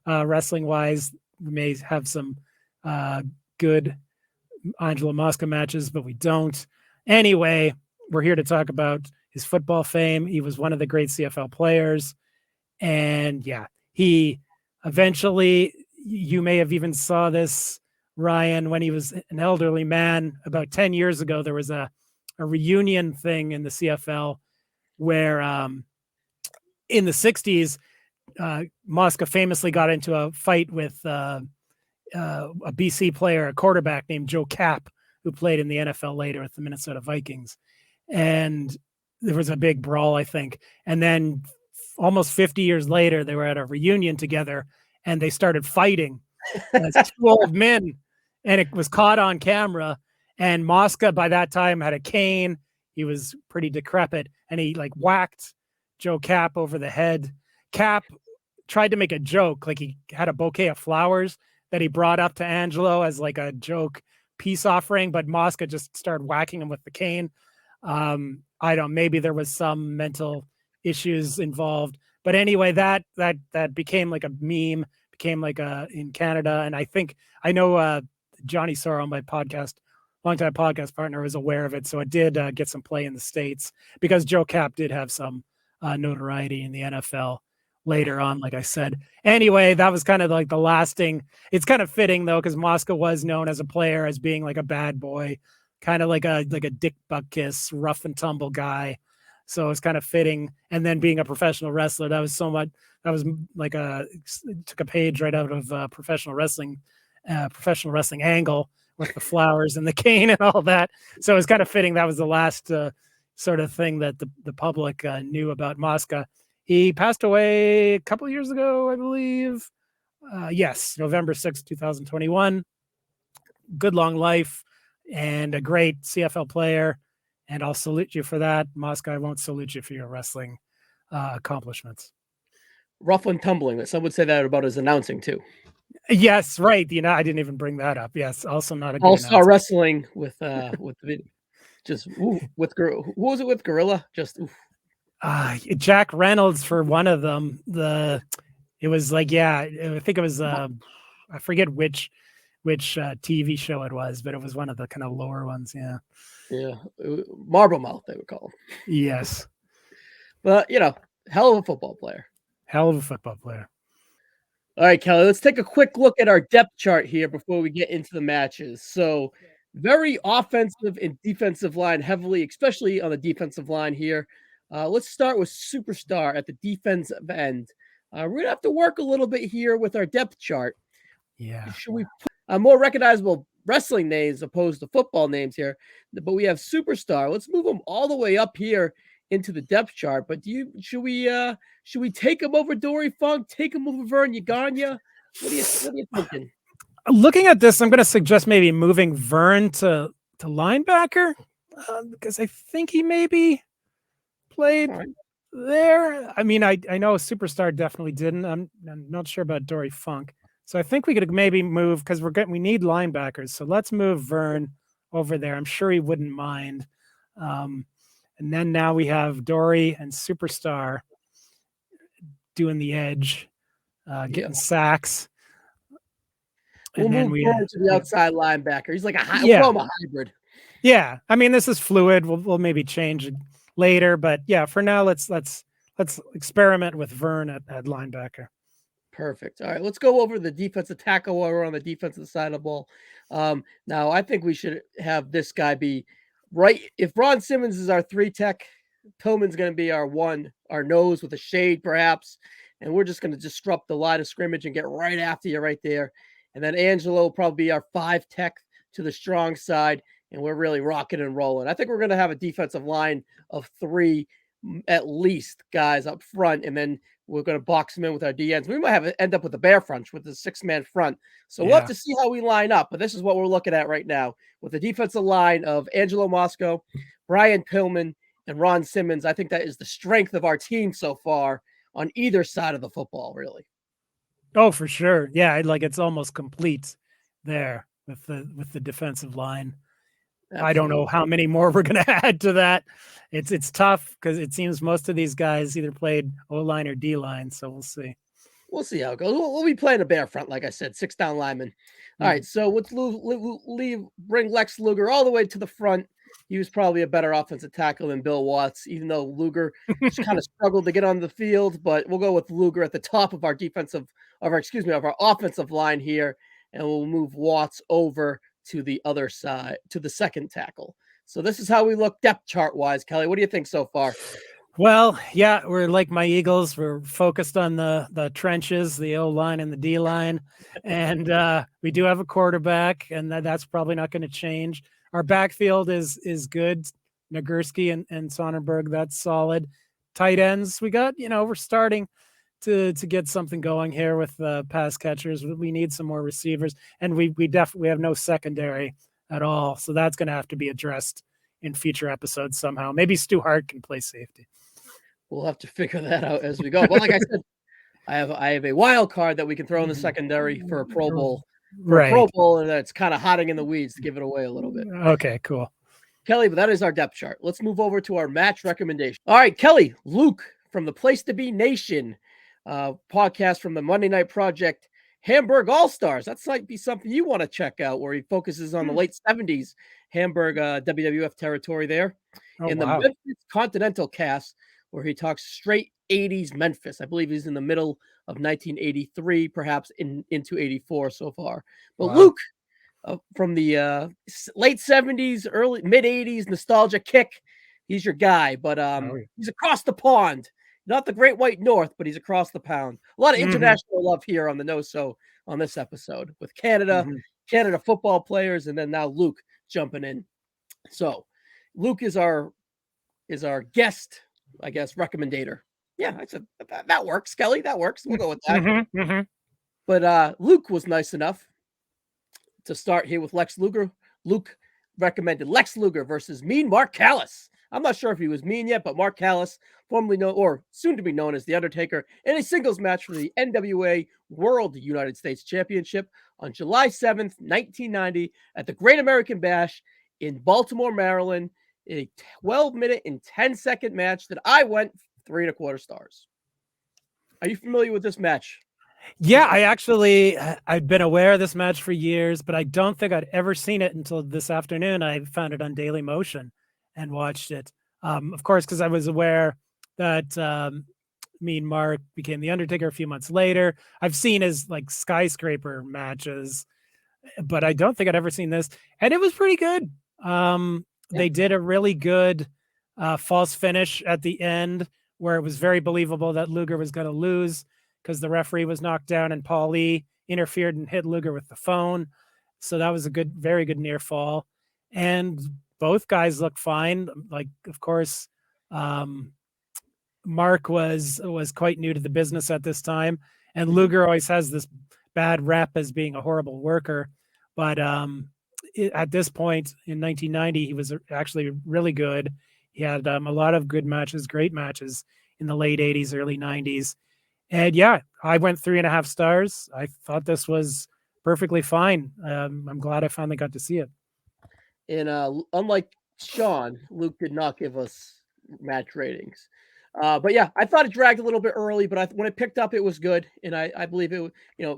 Speaker 2: wrestling wise, we may have some good Angelo Masco matches, but we don't. Anyway, we're here to talk about his football fame. He was one of the great CFL players. And yeah, he eventually, you may have even saw this, Ryan, when he was an elderly man about 10 years ago. There was a reunion thing in the CFL where in the 60s, Masco famously got into a fight with a BC player, a quarterback named Joe Kapp, who played in the NFL later with the Minnesota Vikings. And there was a big brawl, I think. And then almost 50 years later, they were at a reunion together and they started fighting as two old men. And it was caught on camera. And Masco, by that time, had a cane. He was pretty decrepit. And he whacked Joe Kapp over the head. Kapp tried to make a joke. He had a bouquet of flowers that he brought up to Angelo as a joke peace offering. But Masco just started whacking him with the cane. Maybe there was some mental issues involved, but anyway, that became a meme, became in Canada. And I know Johnny Sorrow, my longtime podcast partner, was aware of it. So it did get some play in the States because Joe Kapp did have some notoriety in the NFL later on, like I said. Anyway, that was kind of the lasting. It's kind of fitting though, because Masco was known as a player as being a bad boy, kind of like a Dick Buckus, rough and tumble guy. So it's kind of fitting. And then being a professional wrestler, that was took a page right out of professional wrestling angle with the flowers and the cane and all that. So it's kind of fitting. That was the last sort of thing that the public knew about Masco. He passed away a couple of years ago, I believe. Yes, November 6th, 2021. Good long life and a great CFL player. And I'll salute you for that. Masco, I won't salute you for your wrestling accomplishments.
Speaker 1: Rough and tumbling. Some would say that about his announcing too.
Speaker 2: Yes, right. I didn't even bring that up. Yes, also not a good
Speaker 1: All-Star Wrestling with just with who was it with Gorilla? Just
Speaker 2: Jack Reynolds for one of them. It was I think it was I forget which TV show it was, but it was one of the kind of lower ones.
Speaker 1: Yeah, Marble Mouth they would call him.
Speaker 2: Yes,
Speaker 1: but hell of a football player.
Speaker 2: Hell of a football player.
Speaker 1: All right, Kelly, let's take a quick look at our depth chart here before we get into the matches. So very offensive and defensive line heavily, especially on the defensive line here. Let's start with Superstar at the defensive end. We're going to have to work a little bit here with our depth chart.
Speaker 2: Yeah.
Speaker 1: Should we put more recognizable wrestling names opposed to football names here? But we have Superstar. Let's move them all the way up here into the depth chart. But should we take him over Dory Funk? Take him over Vern Yaganya? What are you thinking?
Speaker 2: Looking at this, I'm going to suggest maybe moving Vern to linebacker because I think he maybe played there. I mean, I know Superstar definitely didn't. I'm not sure about Dory Funk. So I think we could maybe move because we need linebackers. So let's move Vern over there. I'm sure he wouldn't mind. And then now we have Dory and Superstar. doing the edge,
Speaker 1: Yeah.
Speaker 2: getting sacks.
Speaker 1: We'll
Speaker 2: And then
Speaker 1: move
Speaker 2: we,
Speaker 1: Burrow to the
Speaker 2: yeah,
Speaker 1: outside linebacker. He's like we'll
Speaker 2: yeah,
Speaker 1: call him a hybrid.
Speaker 2: yeah. I mean, this is fluid. We'll maybe change it later, but yeah, for now, let's experiment with Vern at linebacker.
Speaker 1: Perfect. All right, let's go over the defensive tackle while we're on the defensive side of the ball. Now, I think we should have this guy be right. If Ron Simmons is our 3 tech, Pillman's going to be our 1, our nose with a shade perhaps, and we're just going to disrupt the line of scrimmage and get right after you right there. And then Angelo will probably be our 5 tech to the strong side, and we're really rocking and rolling. I think we're going to have a defensive line of 3 at least guys up front, and then we're going to box them in with our DNs. We might end up with a bear front with a 6-man front. So we'll have
Speaker 2: Yeah.
Speaker 1: to see how we line up. But this is what we're looking at right now with the defensive line of Angelo Masco, Brian Pillman, and Ron Simmons. I think that is the strength of our team so far on either side of the football, really.
Speaker 2: Oh, for sure. Yeah, like it's almost complete there with the defensive line.
Speaker 1: Absolutely.
Speaker 2: I don't know how many more we're going to add to that. It's tough because it seems most of these guys either played O-line or D-line, so we'll see.
Speaker 1: We'll see how it goes. We'll be playing a bear front, like I said, 6 down linemen. All right, so let's bring Lex Luger all the way to the front. He was probably a better offensive tackle than Bill Watts, even though Luger just kind of struggled to get on the field. But we'll go with Luger at the top of our offensive line here, and we'll move Watts over to the other side, to the second tackle. So this is how we look depth chart wise. Kelly, what do you think so far?
Speaker 2: Well, yeah, we're like my Eagles. We're focused on the trenches, the O-line and the D-line. And we do have a quarterback, and that's probably not going to change. Our backfield is good. Nagurski and Sonnenberg, that's solid. Tight ends, we got, we're starting to get something going here with pass catchers. We need some more receivers, and we definitely have no secondary at all. So that's going to have to be addressed in future episodes somehow. Maybe Stu Hart can play safety.
Speaker 1: We'll have to figure that out as we go. But like I said, I have a wild card that we can throw in the secondary for a Pro Bowl.
Speaker 2: Right.
Speaker 1: And it's kind of hotting in the weeds to give it away a little bit.
Speaker 2: Okay, cool.
Speaker 1: Kelly, but that is our depth chart. Let's move over to our match recommendation. All right, Kelly, Luke from the Place to Be Nation podcast from the Monday Night Project, Hamburg All-Stars. That might be something you want to check out, where he focuses on the late 70s Hamburg WWF territory there.
Speaker 2: Oh,
Speaker 1: in
Speaker 2: wow.
Speaker 1: the Memphis Continental cast, where he talks straight 80s Memphis. I believe he's in the middle of 1983, perhaps into 84 so far. But
Speaker 2: Wow.
Speaker 1: Luke, from the late 70s, early mid 80s nostalgia kick, he's your guy. But he's across the pond, not the Great White North, but he's across the pond. A lot of international love here on the No So on this episode with Canada, Canada football players, and then now Luke jumping in. So Luke is our guest, I guess, recommendator. Yeah, that works, Kelly. That works. We'll go with that. But Luke was nice enough to start here with Lex Luger. Luke recommended Lex Luger versus Mean Mark Callis. I'm not sure if he was mean yet, but Mark Callis, formerly known or soon to be known as The Undertaker, in a singles match for the NWA World United States Championship on July 7th, 1990, at the Great American Bash in Baltimore, Maryland. A 12-minute and 10-second match that I went 3.25 stars. Are you familiar with this match?
Speaker 2: Yeah, I'd been aware of this match for years, but I don't think I'd ever seen it until this afternoon. I found it on Daily Motion and watched it. Of course, because I was aware that Mean Mark became The Undertaker a few months later. I've seen his like skyscraper matches, but I don't think I'd ever seen this. And it was pretty good. They did a really good false finish at the end where it was very believable that Luger was going to lose because the referee was knocked down and Paul Lee interfered and hit Luger with the phone. So that was a very good near fall. And both guys looked fine. Like, of course, Mark was quite new to the business at this time. And Luger always has this bad rep as being a horrible worker. But at this point in 1990, he was actually really good. He had a lot of good matches, great matches in the late 80s, early 90s. And yeah, I went 3.5 stars. I thought this was perfectly fine. I'm glad I finally got to see it.
Speaker 1: And unlike Sean, Luke did not give us match ratings. But yeah, I thought it dragged a little bit early, but when it picked up, it was good, and I believe it.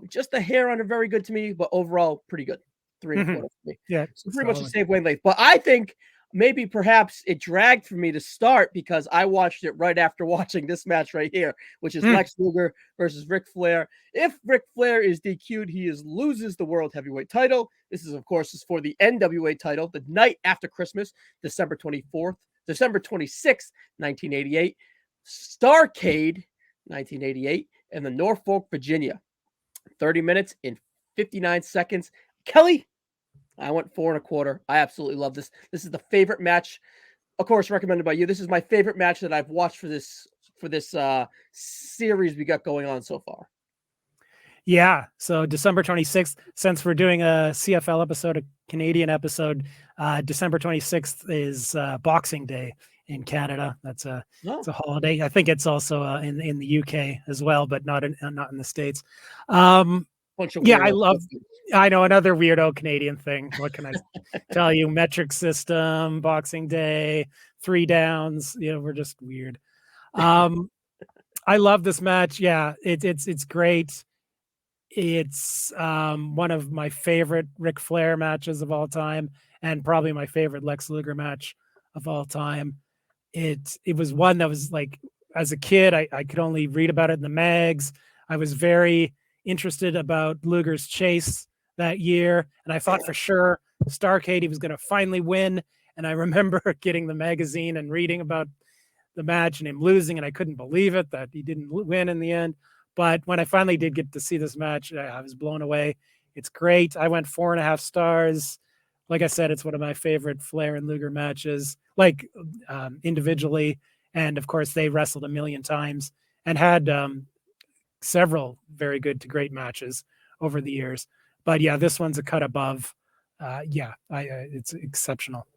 Speaker 1: Just a hair under very good to me, but overall pretty good. Three and a
Speaker 2: Mhm.
Speaker 1: quarter for me.
Speaker 2: Yeah,
Speaker 1: So pretty much the
Speaker 2: solid.
Speaker 1: same wavelength. But I think maybe perhaps it dragged for me to start because I watched it right after watching this match right here, which is
Speaker 2: Mm.
Speaker 1: Lex Luger versus Ric Flair. If Ric Flair is DQ'd, he loses the World Heavyweight title. This is, of course, for the NWA title, the night after Christmas, December 26th, 1988. Starcade, 1988, and the Norfolk, Virginia. 30 minutes and 59 seconds. Kelly, I went 4 1/4. I absolutely love this. This is the favorite match, of course, recommended by you. This is my favorite match that I've watched for this series we got going on so far.
Speaker 2: Yeah. So December 26th, since we're doing a CFL episode, a Canadian episode, December 26th is Boxing Day in Canada. It's a holiday. I think it's also in the UK as well, but not in the States.
Speaker 1: Bunch of
Speaker 2: Yeah,
Speaker 1: weirdos.
Speaker 2: I know another weirdo Canadian thing. What can I tell you? Metric system, Boxing Day, 3 downs. We're just weird. I love this match. Yeah, it's great. It's one of my favorite Ric Flair matches of all time, and probably my favorite Lex Luger match of all time. It was one that was like, as a kid, I could only read about it in the mags. I was very interested about Luger's chase that year, and I thought for sure Starcade he was going to finally win. And I remember getting the magazine and reading about the match and him losing, and I couldn't believe it that he didn't win in the end. But when I finally did get to see this match, I was blown away. It's great. I went 4.5 stars. Like I said, it's one of my favorite Flair and Luger matches, like individually. And of course, they wrestled a million times and had several very good to great matches over the years. But yeah, this one's a cut above. It's exceptional.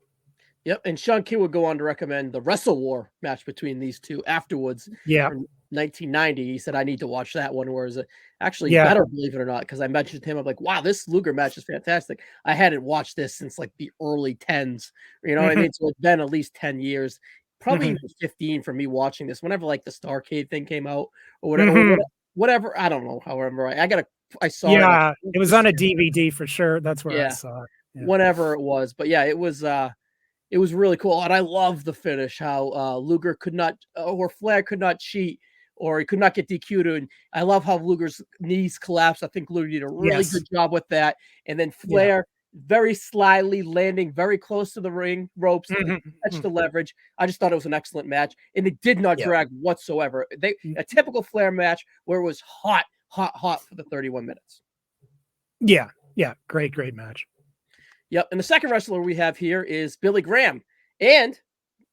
Speaker 1: Yep, and Sean King would go on to recommend the Wrestle War match between these two afterwards
Speaker 2: Yeah,
Speaker 1: from 1990. He said, I need to watch that one, whereas actually
Speaker 2: yeah.
Speaker 1: better, believe it or not, because I mentioned to him, I'm like, wow, this Luger match is fantastic. I hadn't watched this since like the early 10s, you know what I
Speaker 2: Mhm,
Speaker 1: mean? So it's been at least 10 years, probably
Speaker 2: mhm,
Speaker 1: even 15 for me watching this, whenever like the Starcade thing came out or whatever,
Speaker 2: mhm.
Speaker 1: whatever, I don't know, however, I saw it,
Speaker 2: Yeah,
Speaker 1: like,
Speaker 2: it was
Speaker 1: this,
Speaker 2: on a DVD for sure. That's where I
Speaker 1: yeah,
Speaker 2: saw it. Yeah.
Speaker 1: whatever it was, but yeah, it was really cool, and I love the finish, how, Luger could not or Flair could not cheat, or he could not get DQ'd, and I love how Luger's knees collapsed. I think Luger did a really
Speaker 2: Yes.
Speaker 1: good job with that, and then
Speaker 2: Yeah.
Speaker 1: Flair very slyly landing very close to the ring ropes to
Speaker 2: Mhm,
Speaker 1: catch
Speaker 2: mhm.
Speaker 1: the leverage. I just thought it was an excellent match, and it did not
Speaker 2: Yeah.
Speaker 1: drag whatsoever.
Speaker 2: Mm.
Speaker 1: A typical Flair match where it was hot, hot, hot for the 31 minutes.
Speaker 2: Yeah. Yeah. Great, great match.
Speaker 1: Yep, and the second wrestler we have here is Billy Graham, and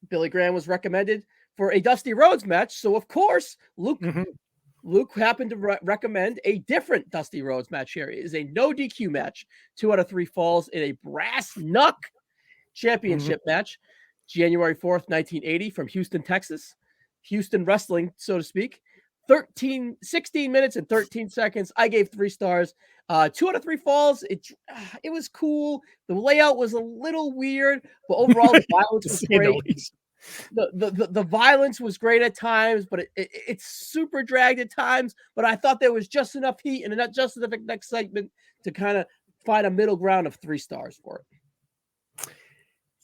Speaker 1: Billy Graham was recommended for a Dusty Rhodes match. So, of course,
Speaker 2: Mhm.
Speaker 1: Luke happened to recommend a different Dusty Rhodes match here. It is a no DQ match, 2 out of 3 falls in a brass knuck
Speaker 2: Mhm.
Speaker 1: championship match, January 4th, 1980, from Houston, Texas. Houston wrestling, so to speak. 16 minutes and 13 seconds. I gave 3 stars. 2 out of 3 falls. It was cool. The layout was a little weird, but overall the violence
Speaker 2: To
Speaker 1: was
Speaker 2: say the
Speaker 1: great.
Speaker 2: least.
Speaker 1: The violence was great at times, but it's super dragged at times. But I thought there was just enough heat and not just enough excitement to kind of find a middle ground of 3 stars for it.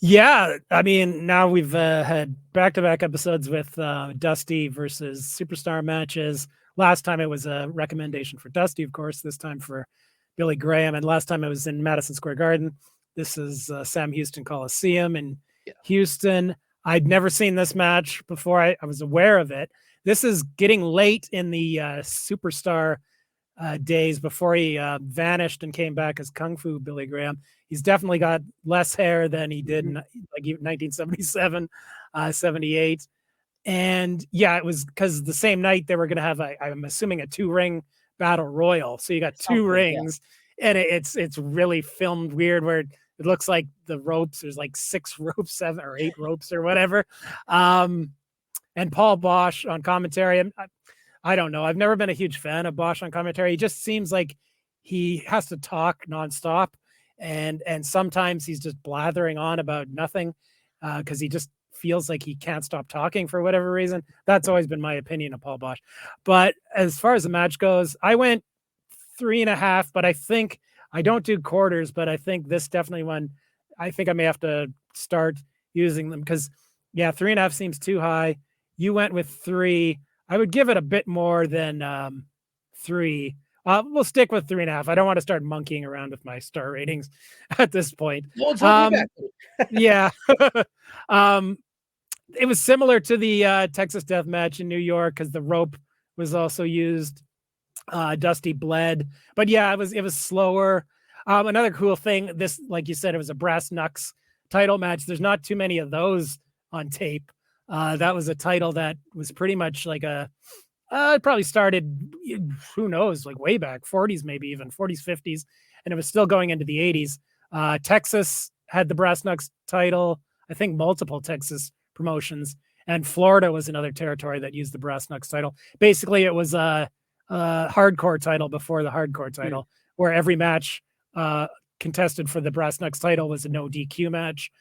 Speaker 2: Yeah, I mean, now we've had back-to-back episodes with Dusty versus Superstar matches. Last time it was a recommendation for Dusty, of course. This time for Billy Graham, and last time it was in Madison Square Garden. This is Sam Houston Coliseum in
Speaker 1: Yeah.
Speaker 2: Houston. I'd never seen this match before. I was aware of it. This is getting late in the Superstar days before he vanished and came back as Kung Fu Billy Graham. He's definitely got less hair than he did in like 1977, 78. And yeah, it was because the same night they were going to have, I'm assuming, a 2-ring battle royal. So you got 2
Speaker 1: Something, yeah.
Speaker 2: rings, and it's really filmed weird where it looks like the ropes, there's like 6 ropes, 7 or 8 ropes or whatever. And Paul Bosch on commentary. I don't know. I've never been a huge fan of Bosch on commentary. He just seems like he has to talk nonstop, and sometimes he's just blathering on about nothing because he just feels like he can't stop talking for whatever reason. That's always been my opinion of Paul Bosch. But as far as the match goes, I went 3.5, but I think I don't do quarters, but I think this definitely one. I think I may have to start using them because, yeah, 3.5 seems too high. You went with 3. I would give it a bit more than 3. We'll stick with 3.5. I don't want to start monkeying around with my star ratings at this point.
Speaker 1: Well, talk me back.
Speaker 2: Yeah. It was similar to the Texas Death Match in New York because the rope was also used. Dusty bled, but yeah, it was slower. Another cool thing, this, like you said, it was a brass knucks title match. There's not too many of those on tape. That was a title that was pretty much like it probably started, who knows, like way back, 40s, maybe even 40s, 50s, and it was still going into the 80s. Texas had the brass knucks title. I think multiple Texas promotions, and Florida was another territory that used the brass knucks title. Basically, it was a hardcore title before the hardcore title, where every match contested for the brass knucks title was a no DQ match.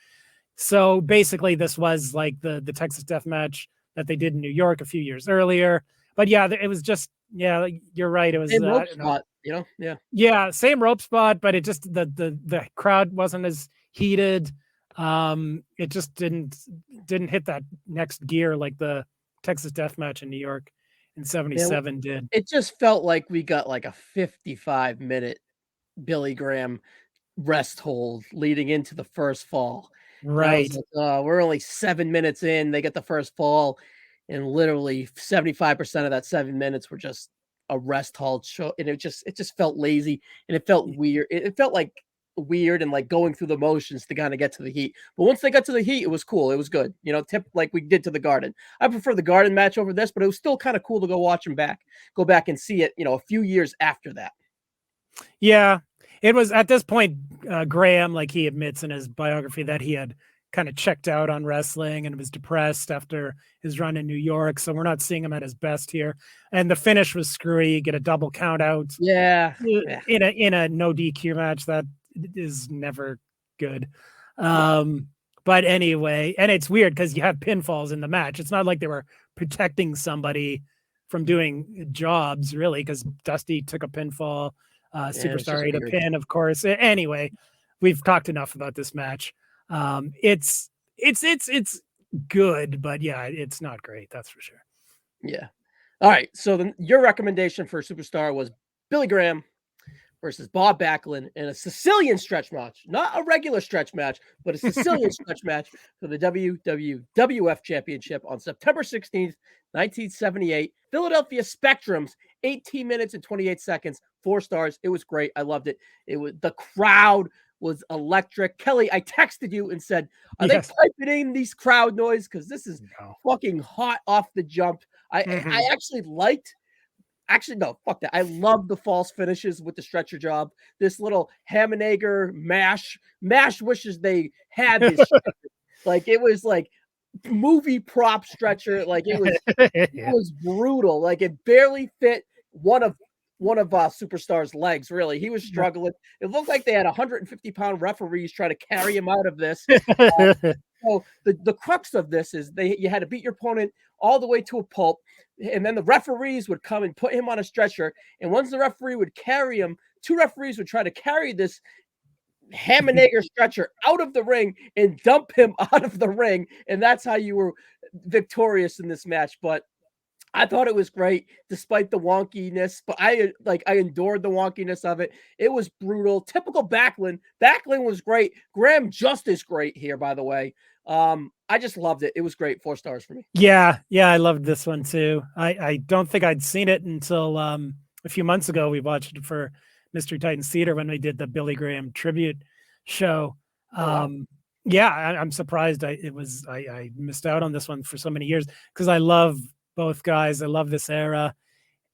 Speaker 2: So basically, this was like the Texas Death Match that they did in New York a few years earlier. But yeah, it was just, yeah, you're right. It was
Speaker 1: Same rope spot, yeah.
Speaker 2: Yeah, same rope spot, but it just the crowd wasn't as heated. It just didn't hit that next gear like the Texas Death Match in New York in '77 did.
Speaker 1: It just felt like we got like a 55-minute Billy Graham rest hold leading into the first fall. And I was
Speaker 2: Right.
Speaker 1: like, "Oh, we're only 7 minutes in, they get the first fall," and literally 75% of that 7 minutes were just a rest hold show, and it just felt lazy, and it felt weird. It felt like weird and like going through the motions to kinda get to the heat. But once they got to the heat, it was cool, it was good, tip like we did to the Garden. I prefer the Garden match over this, but it was still kinda cool to go back and see it, a few years after that.
Speaker 2: Yeah, it was at this point, Graham, like he admits in his biography, that he had kind of checked out on wrestling and was depressed after his run in New York. So we're not seeing him at his best here. And the finish was screwy. You get a double count out
Speaker 1: Yeah, yeah.
Speaker 2: in a no DQ match. That is never good. But anyway, and it's weird because you have pinfalls in the match. It's not like they were protecting somebody from doing jobs, really, because Dusty took a pinfall.
Speaker 1: Yeah, it was
Speaker 2: Superstar
Speaker 1: just
Speaker 2: ate a
Speaker 1: weird.
Speaker 2: pin, of course. Anyway, we've talked enough about this match. It's good, but yeah, it's not great. That's for sure.
Speaker 1: Yeah. Alright, so then your recommendation for Superstar was Billy Graham versus Bob Backlund in a Sicilian stretch match. Not a regular stretch match, but a Sicilian stretch match for the WWF Championship on September 16th, 1978. Philadelphia Spectrum's 18 minutes and 28 seconds, 4 stars. It was great. I loved it. The crowd was electric. Kelly, I texted you and said, "Are they
Speaker 2: Yes.
Speaker 1: piping in these crowd noise? Because this is
Speaker 2: No.
Speaker 1: fucking hot off the jump." I actually liked. Actually, no, fuck that. I love the false finishes with the stretcher job. This little Hammenegger mash wishes they had this stretcher. Like it was like movie prop stretcher. Like it
Speaker 2: Yeah.
Speaker 1: was brutal. Like it barely fit one of Superstar's legs. Really, he was struggling. It looked like they had 150-pound referees trying to carry him out of this. So the crux of this is you had to beat your opponent all the way to a pulp, and then the referees would come and put him on a stretcher. And once the referee would carry him, 2 referees would try to carry this Hammenegger stretcher out of the ring and dump him out of the ring, and that's how you were victorious in this match. But I thought it was great despite the wonkiness, but I endured the wonkiness of it. It was brutal. Typical Backlund. Backlund was great. Graham just as great here, by the way. I just loved it. It was great. 4 stars for me.
Speaker 2: Yeah, I loved this one too. I don't think I'd seen it until a few months ago. We watched it for Mystery Titan Theater when we did the Billy Graham tribute show.
Speaker 1: Oh, wow.
Speaker 2: Yeah, I'm surprised I missed out on this one for so many years because I love both guys. I love this era.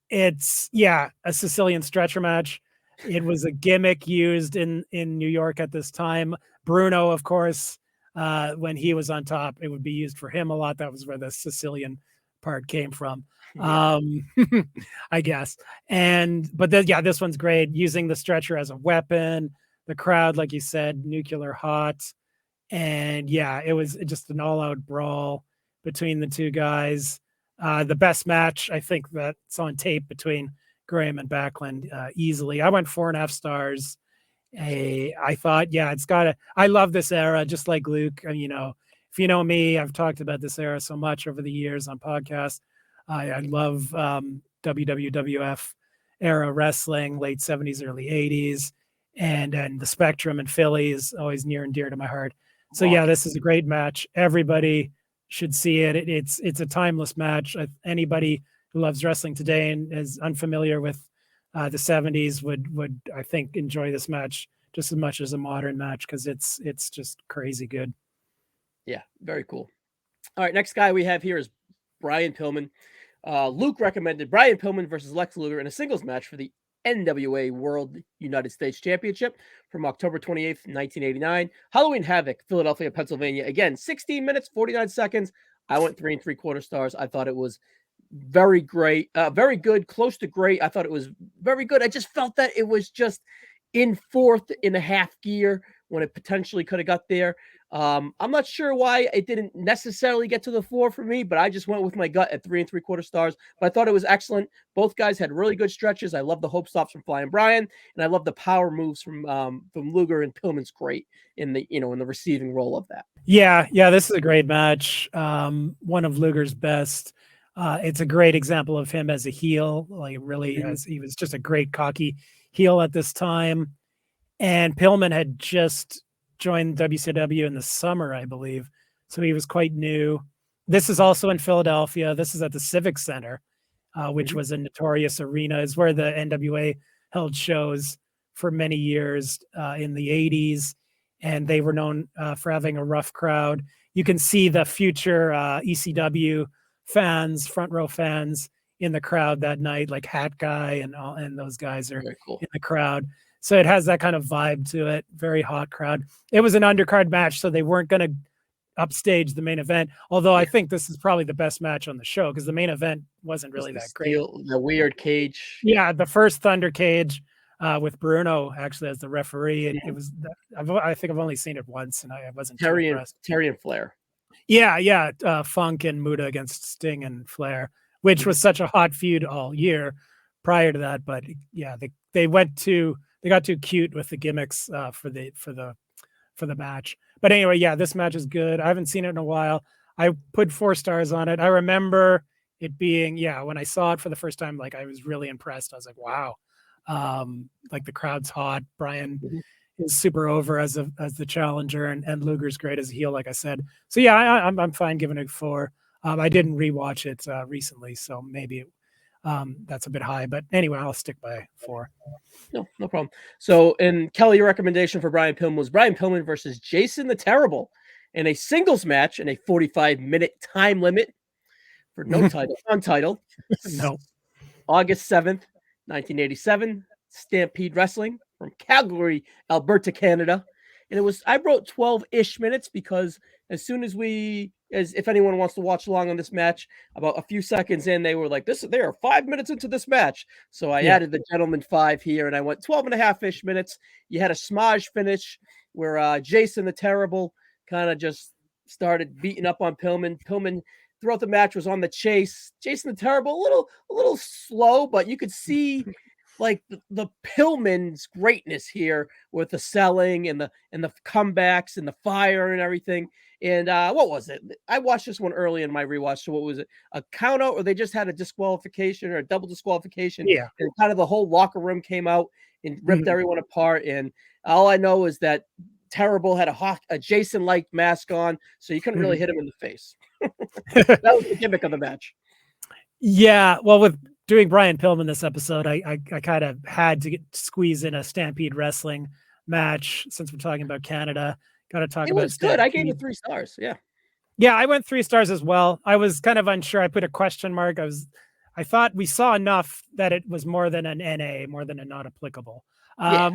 Speaker 2: It's a Sicilian stretcher match. It was a gimmick used in New York at this time. Bruno, of course, when he was on top, it would be used for him a lot. That was where the Sicilian part came from.
Speaker 1: Yeah.
Speaker 2: I guess. But this one's great. Using the stretcher as a weapon. The crowd, like you said, nuclear hot. And yeah, it was just an all-out brawl between the two guys. The best match, I think, that's on tape between Graham and Backlund easily. I went 4.5 stars. I thought, yeah, it's got to. I love this era, just like Luke. If you know me, I've talked about this era so much over the years on podcasts. I love WWF era wrestling, late 70s, early 80s, and the Spectrum and Philly is always near and dear to my heart. So yeah, this is a great match. Everybody should see it. It's a timeless match. Anybody who loves wrestling today and is unfamiliar with the 70s would I think enjoy this match just as much as a modern match because it's just crazy good.
Speaker 1: Yeah, very cool. All right, next guy we have here is Brian Pillman. Luke recommended Brian Pillman versus Lex Luger in a singles match for the NWA World United States Championship from October 28th, 1989. Halloween Havoc, Philadelphia, Pennsylvania. Again, 16 minutes, 49 seconds. I went 3.75 stars. I thought it was very great, very good, close to great. I thought it was very good. I just felt that it was just in 4.5 gear when it potentially could have got there. I'm not sure why it didn't necessarily get to the 4 for me, but I just went with my gut at 3.75 stars. But I thought it was excellent. Both guys had really good stretches. I love the hope stops from Flying Brian, and I love the power moves from Luger, and Pillman's great in the in the receiving role of that.
Speaker 2: Yeah, this is a great match. One of Luger's best. It's a great example of him as a heel, like really, as he was just a great cocky heel at this time. And Pillman had just joined WCW in the summer, I believe. So he was quite new. This is also in Philadelphia. This is at the Civic Center, which was a notorious arena. Is where the NWA held shows for many years in the 80s. And they were known for having a rough crowd. You can see the future ECW fans, front row fans in the crowd that night, like Hat Guy and those guys are
Speaker 1: cool
Speaker 2: in the crowd. So it has that kind of vibe to it. Very hot crowd. It was an undercard match, so they weren't going to upstage the main event. Although I think this is probably the best match on the show because the main event wasn't really that great.
Speaker 1: The weird cage.
Speaker 2: Yeah, the first Thunder Cage with Bruno actually as the referee. It was. I think I've only seen it once, and I wasn't too impressed.
Speaker 1: Terry and Flair.
Speaker 2: Yeah. Funk and Muta against Sting and Flair, which was such a hot feud all year prior to that. But yeah, they got too cute with the gimmicks for the match. But anyway, yeah, this match is good. I haven't seen it in a while. I put 4 stars on it. I remember it being, when I saw it for the first time, like I was really impressed. I was like, wow, like the crowd's hot. Brian is super over as the challenger, and Luger's great as a heel, like I said. So yeah, I'm fine giving it 4. I didn't rewatch it recently, so maybe that's a bit high. But anyway, I'll stick by 4.
Speaker 1: No problem. So, and Kelly, your recommendation for Brian Pillman was Brian Pillman versus Jason the Terrible in a singles match in a 45-minute time limit for no title, non-title.
Speaker 2: No.
Speaker 1: August 7th, 1987, Stampede Wrestling from Calgary, Alberta, Canada. And I wrote 12-ish minutes because as soon as if anyone wants to watch along on this match, about a few seconds in, they were like, they are 5 minutes into this match. So I added the gentleman 5 here, and I went 12.5-ish minutes. You had a smudge finish where Jason the Terrible kind of just started beating up on Pillman. Pillman throughout the match was on the chase. Jason the Terrible, a little slow, but you could see like the Pillman's greatness here with the selling and the comebacks and the fire and everything. And what was it? I watched this one early in my rewatch. So what was it? A count out, or they just had a disqualification or a double disqualification?
Speaker 2: Yeah.
Speaker 1: And kind of the whole locker room came out and ripped everyone apart. And all I know is that Terrible had a Jason-like mask on, so you couldn't really hit him in the face. That was the gimmick of the match.
Speaker 2: Yeah, well, with doing Brian Pillman this episode, I kind of had to squeeze in a Stampede Wrestling match since we're talking about Canada. Got to talk about it.
Speaker 1: It was good. I gave it 3 stars. Yeah,
Speaker 2: I went 3 stars as well. I was kind of unsure. I put a question mark. I thought we saw enough that it was more than an NA, more than a not applicable.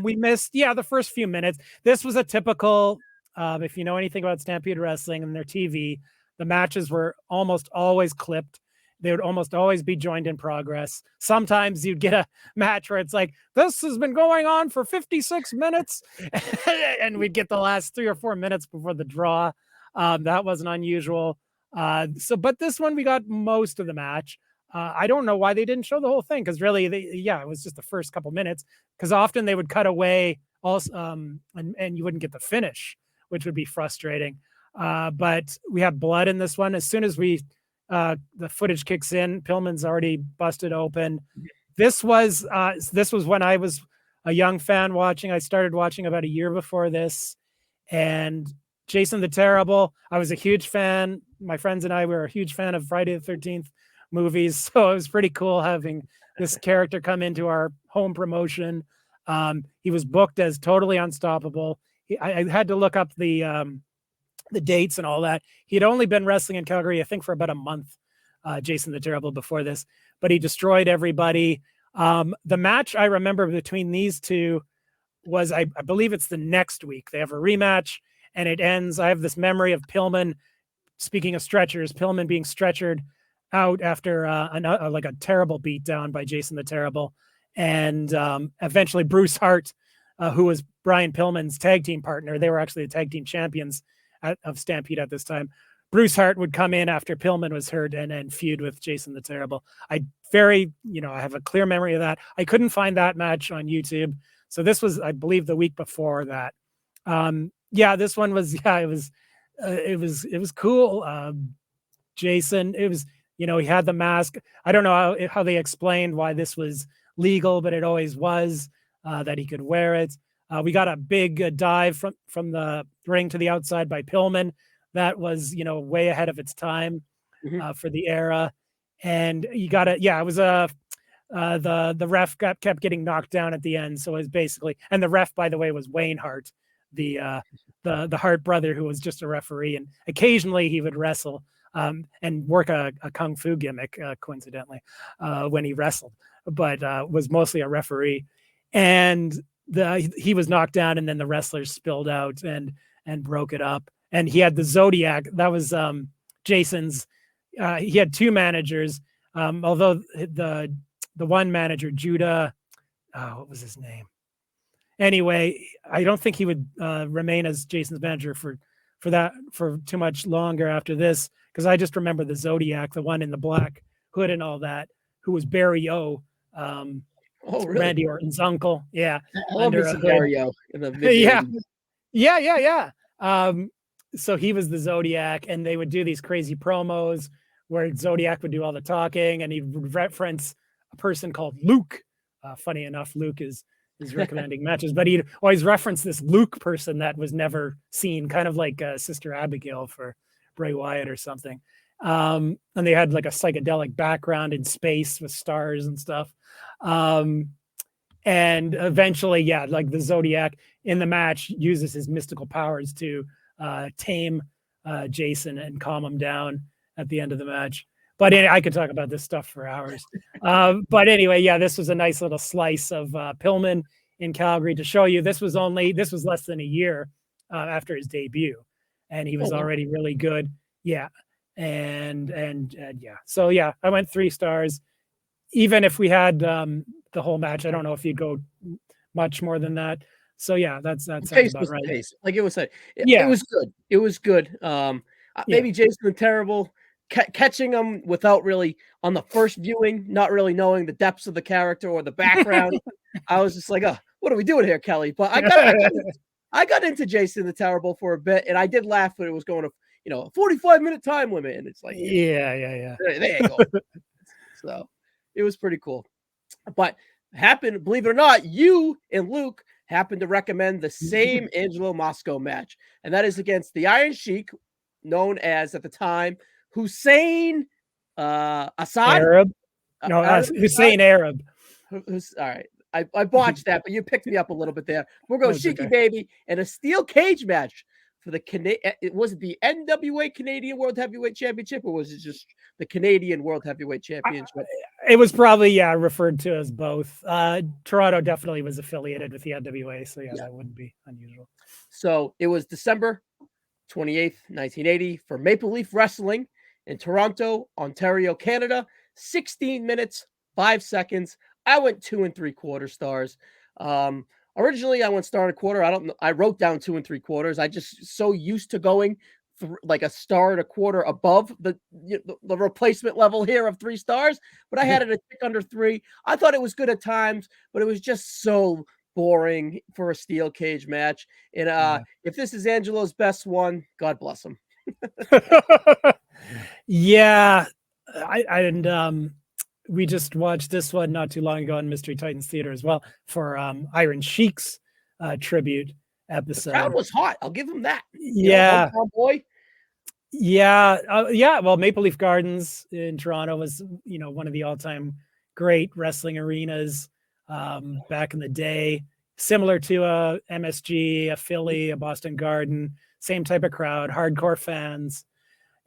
Speaker 2: We missed, the first few minutes. This was a typical, if you know anything about Stampede Wrestling and their TV, the matches were almost always clipped. they would almost always be joined in progress. Sometimes you'd get a match where it's like, this has been going on for 56 minutes. And we'd get the last 3 or 4 minutes before the draw. That wasn't unusual. But this one, we got most of the match. I don't know why they didn't show the whole thing, because really, it was just the first couple minutes, because often they would cut away also, and you wouldn't get the finish, which would be frustrating. But we have blood in this one. As soon as the footage kicks in, Pillman's already busted open. This was when I was a young fan watching. I started watching about a year before this, and Jason the Terrible, I was a huge fan. My friends and I were a huge fan of Friday the 13th movies, so it was pretty cool having this character come into our home promotion. He was booked as totally unstoppable. I had to look up the dates and all that. He had only been wrestling in Calgary, I think, for about a month, Jason the Terrible, before this, but he destroyed everybody. The match I remember between these two was, I believe it's the next week. They have a rematch, and it ends. I have this memory of Pillman, speaking of stretchers, Pillman being stretchered out after like a terrible beatdown by Jason the Terrible. And eventually Bruce Hart, who was Brian Pillman's tag team partner, they were actually the tag team champions of Stampede at this time. Bruce Hart would come in after Pillman was hurt and feud with Jason the Terrible. I have a clear memory of that. I couldn't find that match on YouTube. So this was, I believe, the week before that. This one was, it was cool. Jason, it was, he had the mask. I don't know how they explained why this was legal, but it always was, that he could wear it. We got a big dive from the ring to the outside by Pillman. That was, way ahead of its time for the era. And you got it. Yeah, it was the ref kept getting knocked down at the end. So it was basically, and the ref, by the way, was Wayne Hart, the Hart brother, who was just a referee. And occasionally he would wrestle and work a kung fu gimmick, coincidentally, when he wrestled, but was mostly a referee. And he was knocked down, and then the wrestlers spilled out and broke it up. And he had the Zodiac. That was Jason's. He had two managers, although the one manager, Judah, what was his name? Anyway, I don't think he would remain as Jason's manager for too much longer after this, because I just remember the Zodiac, the one in the black hood and all that, who was Barry O.
Speaker 1: Oh, really?
Speaker 2: Randy Orton's uncle. Yeah.
Speaker 1: I love me some Barry O in the video.
Speaker 2: Yeah. So he was the Zodiac, and they would do these crazy promos where Zodiac would do all the talking, and he'd reference a person called Luke. Funny enough, Luke is recommending matches, but he'd always reference this Luke person that was never seen, kind of like Sister Abigail for Bray Wyatt or something. And they had like a psychedelic background in space with stars and stuff. And eventually, like the Zodiac in the match uses his mystical powers to tame Jason and calm him down at the end of the match. But I could talk about this stuff for hours. But anyway, this was a nice little slice of Pillman in Calgary to show you this was less than a year after his debut, and he was already really good. Yeah. And so I went 3 stars. Even if we had the whole match, I don't know if you'd go much more than that. So that sounds about right.
Speaker 1: Pace. Like it was said, it was good. It was good. Maybe Jason the Terrible, catching him without really, on the first viewing, not really knowing the depths of the character or the background. I was just like, what are we doing here, Kelly? But I got into Jason the Terrible for a bit, and I did laugh when it was going to, a 45-minute time limit, and it's like,
Speaker 2: yeah.
Speaker 1: There you go. So it was pretty cool. But believe it or not, you and Luke happened to recommend the same Angelo Masco match, and that is against the Iron Sheik, known as at the time Hussein Assad.
Speaker 2: Arab? No, Hussein Arab.
Speaker 1: All right. I botched that, but you picked me up a little bit there. We'll go Sheiky Baby and a steel cage match for was it the NWA Canadian World Heavyweight Championship, or was it just the Canadian World Heavyweight Championship?
Speaker 2: It was probably referred to as both. Toronto definitely was affiliated with the NWA, so that wouldn't be unusual.
Speaker 1: So it was December 28th, 1980 for Maple Leaf Wrestling in Toronto, Ontario, Canada. 16 minutes, 5 seconds. I went 2 3/4 stars. Originally I went star and a quarter. I don't know. I wrote down 2 3/4. I just so used to going like a star and a quarter above the replacement level here of 3 stars, but I had it a tick under 3. I thought it was good at times, but it was just so boring for a steel cage match. And
Speaker 2: Yeah.
Speaker 1: if this is Angelo's best one, God bless him.
Speaker 2: Yeah. And we just watched this one not too long ago in Mystery Titans Theater as well for Iron Sheik's tribute
Speaker 1: The crowd
Speaker 2: episode.
Speaker 1: was hot. I'll give him that.
Speaker 2: Yeah.
Speaker 1: Hometown boy.
Speaker 2: Yeah. Yeah. Well, Maple Leaf Gardens in Toronto was, one of the all-time great wrestling arenas back in the day, similar to a MSG, a Philly, a Boston Garden, same type of crowd, hardcore fans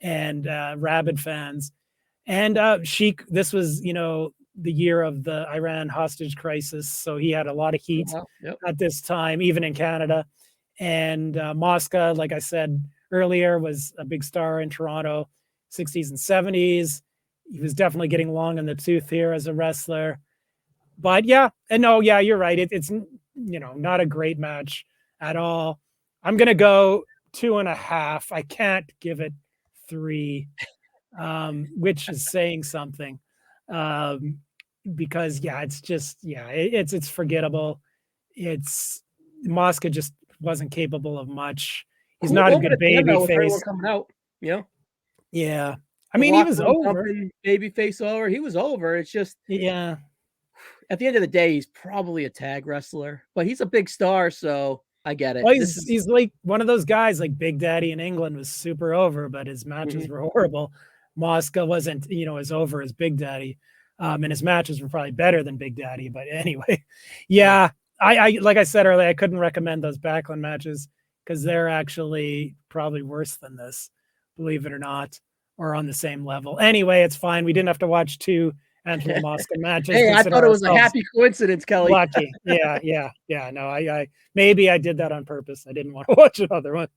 Speaker 2: and rabid fans. And Sheik, this was, the year of the Iran hostage crisis. So he had a lot of heat
Speaker 1: Yep.
Speaker 2: at this time, even in Canada. And Mosca, like I said earlier, was a big star in Toronto, 60s and 70s. He was definitely getting long in the tooth here as a wrestler. But yeah, and no, yeah, you're right. It's not a great match at all. I'm gonna go 2.5. I can't give it 3, which is saying something. Because it's just it's forgettable. It's Mosca just wasn't capable of much. He's
Speaker 1: Cool
Speaker 2: not a
Speaker 1: moment
Speaker 2: good
Speaker 1: at the end
Speaker 2: baby
Speaker 1: though with everyone
Speaker 2: face.
Speaker 1: coming out.
Speaker 2: Yeah. I
Speaker 1: The
Speaker 2: mean, he
Speaker 1: locker
Speaker 2: was
Speaker 1: room
Speaker 2: over.
Speaker 1: jumping, baby face over. He was over. It's just
Speaker 2: Yeah.
Speaker 1: at the end of the day, he's probably a tag wrestler, but he's a big star, so I get it.
Speaker 2: Well,
Speaker 1: This is
Speaker 2: he's like one of those guys like Big Daddy in England was super over, but his matches were horrible. Mosca wasn't, as over as Big Daddy. And his matches were probably better than Big Daddy. But anyway, yeah. I like I said earlier, I couldn't recommend those Backlund matches because they're actually probably worse than this, believe it or not, or on the same level. Anyway, it's fine. We didn't have to watch 2 Angelo Mosca matches.
Speaker 1: Hey, I
Speaker 2: Consider
Speaker 1: thought it was a
Speaker 2: ourselves
Speaker 1: happy coincidence, Kelly.
Speaker 2: lucky. Yeah. No, I maybe I did that on purpose. I didn't want to watch another one.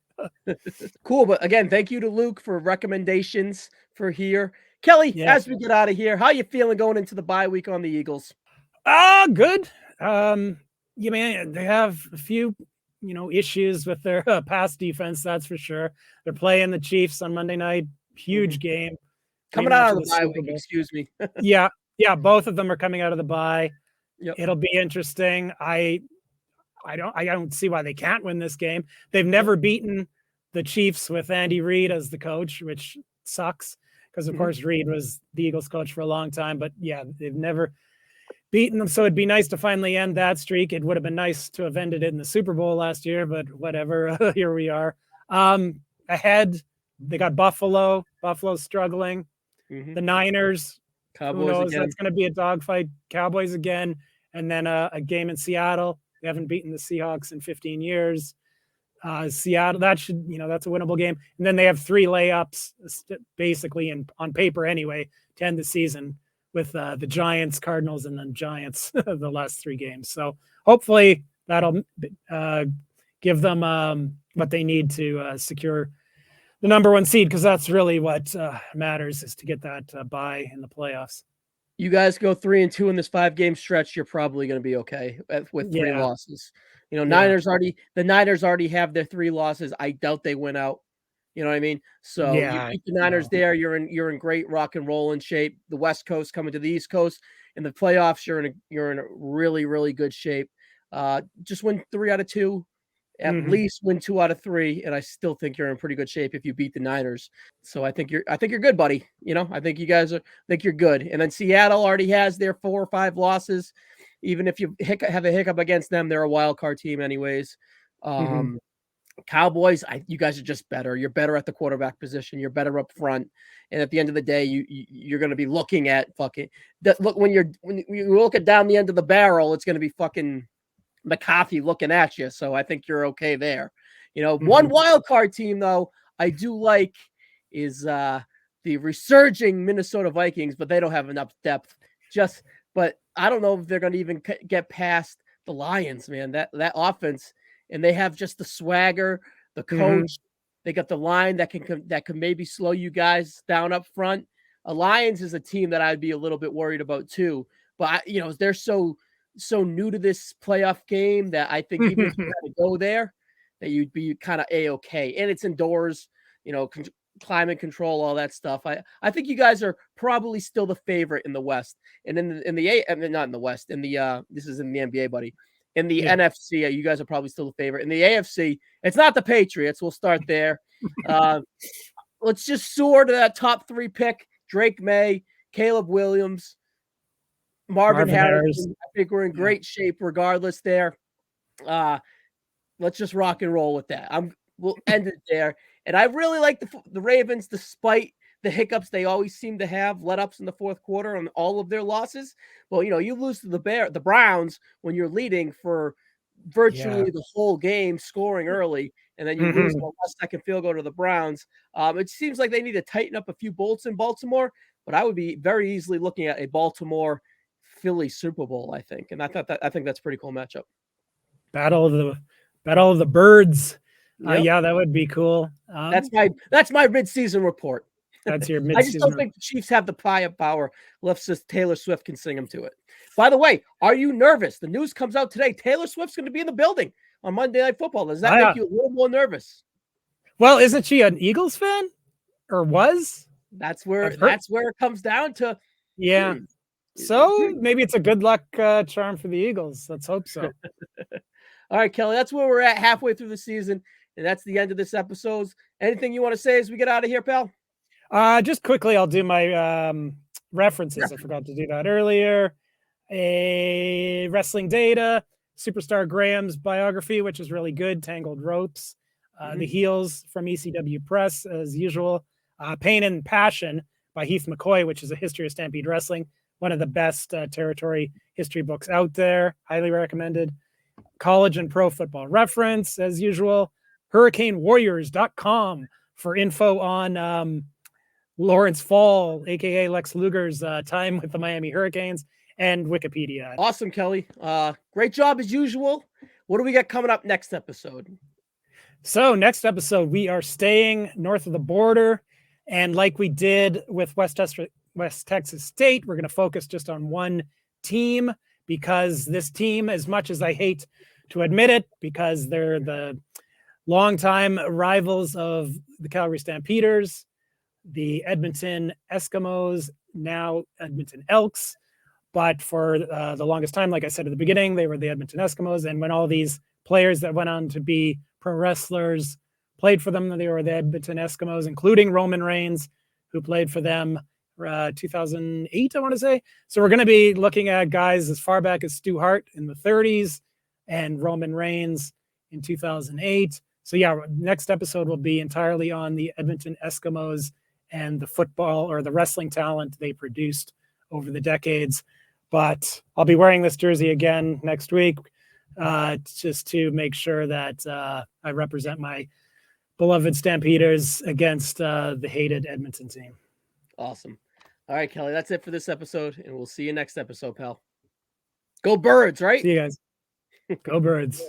Speaker 1: Cool, but again, thank you to Luke for recommendations for here. Kelly,
Speaker 2: Yeah.
Speaker 1: as we get out of here, how you feeling going into the bye week on the Eagles?
Speaker 2: Good. Man, they have a few, issues with their past defense. That's for sure. They're playing the Chiefs on Monday night. Huge game.
Speaker 1: Coming
Speaker 2: Rematch
Speaker 1: out of
Speaker 2: of
Speaker 1: the
Speaker 2: the
Speaker 1: bye
Speaker 2: Super
Speaker 1: week,
Speaker 2: Bowl.
Speaker 1: excuse me.
Speaker 2: Yeah. Both of them are coming out of the bye.
Speaker 1: Yep.
Speaker 2: It'll be interesting. I don't see why they can't win this game. They've never beaten the Chiefs with Andy Reid as the coach, which sucks because of course Reid was the Eagles coach for a long time. But yeah, they've never beaten them. So it'd be nice to finally end that streak. It would have been nice to have ended it in the Super Bowl last year, but whatever. Here we are. Ahead, they got Buffalo. Buffalo's struggling. The Niners.
Speaker 1: Cowboys
Speaker 2: Who knows?
Speaker 1: again.
Speaker 2: That's going to be a dogfight. Cowboys again, and then a game in Seattle. They haven't beaten the Seahawks in 15 years. Seattle, that's a winnable game. And then they have 3 layups, basically, on paper anyway, to end the season with the Giants, Cardinals, and then Giants the last 3 games. So hopefully that'll give them what they need to secure the number 1 seed, because that's really what matters, is to get that bye in the playoffs.
Speaker 1: You guys go 3-2 in this 5-game stretch, you're probably going to be okay with 3 losses. The Niners already have their 3 losses. I doubt they win out. You know what I mean? So you beat the Niners there, you're in great rock and roll in shape. The West Coast coming to the East Coast in the playoffs, you're in a really, really good shape. Just win 3 out of 2. At least win 2 out of 3, and I still think you're in pretty good shape if you beat the Niners. So I think you're good, buddy. I think you guys think you're good. And then Seattle already has their 4 or 5 losses. Even if you have a hiccup against them, they're a wild card team anyways. Cowboys, you guys are just better. You're better at the quarterback position. You're better up front. And at the end of the day, you're going to be looking at when you look at down the end of the barrel, it's going to be fucking McCarthy looking at you. So I think you're okay there. One wild card team though I do like is the resurging Minnesota Vikings, but they don't have enough depth. But I don't know if they're going to even get past the Lions, man. That offense, and they have just the swagger, the coach. They got the line that can maybe slow you guys down up front. Lions is a team that I'd be a little bit worried about too. But they're so new to this playoff game that I think even if you had to go there, that you'd be kind of a-okay. And it's indoors, climate control, all that stuff. I think you guys are probably still the favorite in the West. And not in the West, in the this is in the NBA, buddy. In the NFC, you guys are probably still the favorite. In the AFC, it's not the Patriots. We'll start there. Let's just soar to that top 3 pick. Drake May, Caleb Williams, Marvin Harrison. I think we're in great shape regardless there. Let's just rock and roll with that. We'll end it there. And I really like the Ravens, despite the hiccups they always seem to have, let-ups in the fourth quarter on all of their losses. Well, you lose to the Browns when you're leading for virtually the whole game, scoring early, and then you lose on a last-second field goal to the Browns. It seems like they need to tighten up a few bolts in Baltimore, but I would be very easily looking at a Baltimore-Philly Super Bowl, I think. And I think that's a pretty cool matchup.
Speaker 2: Battle of the Birds. Yep. That would be cool.
Speaker 1: That's my mid-season report.
Speaker 2: That's your mid-season.
Speaker 1: I just don't think the Chiefs have the firepower left so Taylor Swift can sing them to it. By the way, are you nervous? The news comes out today. Taylor Swift's going to be in the building on Monday Night Football. Does that make you a little more nervous?
Speaker 2: Well, isn't she an Eagles fan, or was?
Speaker 1: That's where it comes down to.
Speaker 2: Yeah. So maybe it's a good luck charm for the Eagles. Let's hope so.
Speaker 1: All right, Kelly, that's where we're at halfway through the season, and that's the end of this episode. Anything you want to say as we get out of here, pal?
Speaker 2: Just quickly, I'll do my references. I forgot to do that earlier. A Wrestling Data, Superstar Graham's biography, which is really good, Tangled Ropes. The Heels from ECW Press, as usual. Pain and Passion by Heath McCoy, which is a history of Stampede Wrestling. One of the best territory history books out there. Highly recommended. College and Pro Football Reference, as usual. HurricaneWarriors.com for info on Lawrence Fall, a.k.a. Lex Luger's time with the Miami Hurricanes, and Wikipedia.
Speaker 1: Awesome, Kelly. Great job as usual. What do we got coming up next episode?
Speaker 2: So next episode, we are staying north of the border. And like we did with West Texas State, we're going to focus just on one team, because this team, as much as I hate to admit it, because they're the longtime rivals of the Calgary Stampeders, the Edmonton Eskimos, now Edmonton Elks. But for the longest time, like I said at the beginning, they were the Edmonton Eskimos. And when all these players that went on to be pro wrestlers played for them, they were the Edmonton Eskimos, including Roman Reigns, who played for them 2008, I want to say. So we're going to be looking at guys as far back as Stu Hart in the 30s and Roman Reigns in 2008. So yeah, next episode will be entirely on the Edmonton Eskimos and the football or the wrestling talent they produced over the decades. But I'll be wearing this jersey again next week, just to make sure that I represent my beloved Stampeders against the hated Edmonton team.
Speaker 1: Awesome. All right, Kelly, that's it for this episode, and we'll see you next episode, pal. Go Birds, right?
Speaker 2: See you guys. Go Birds.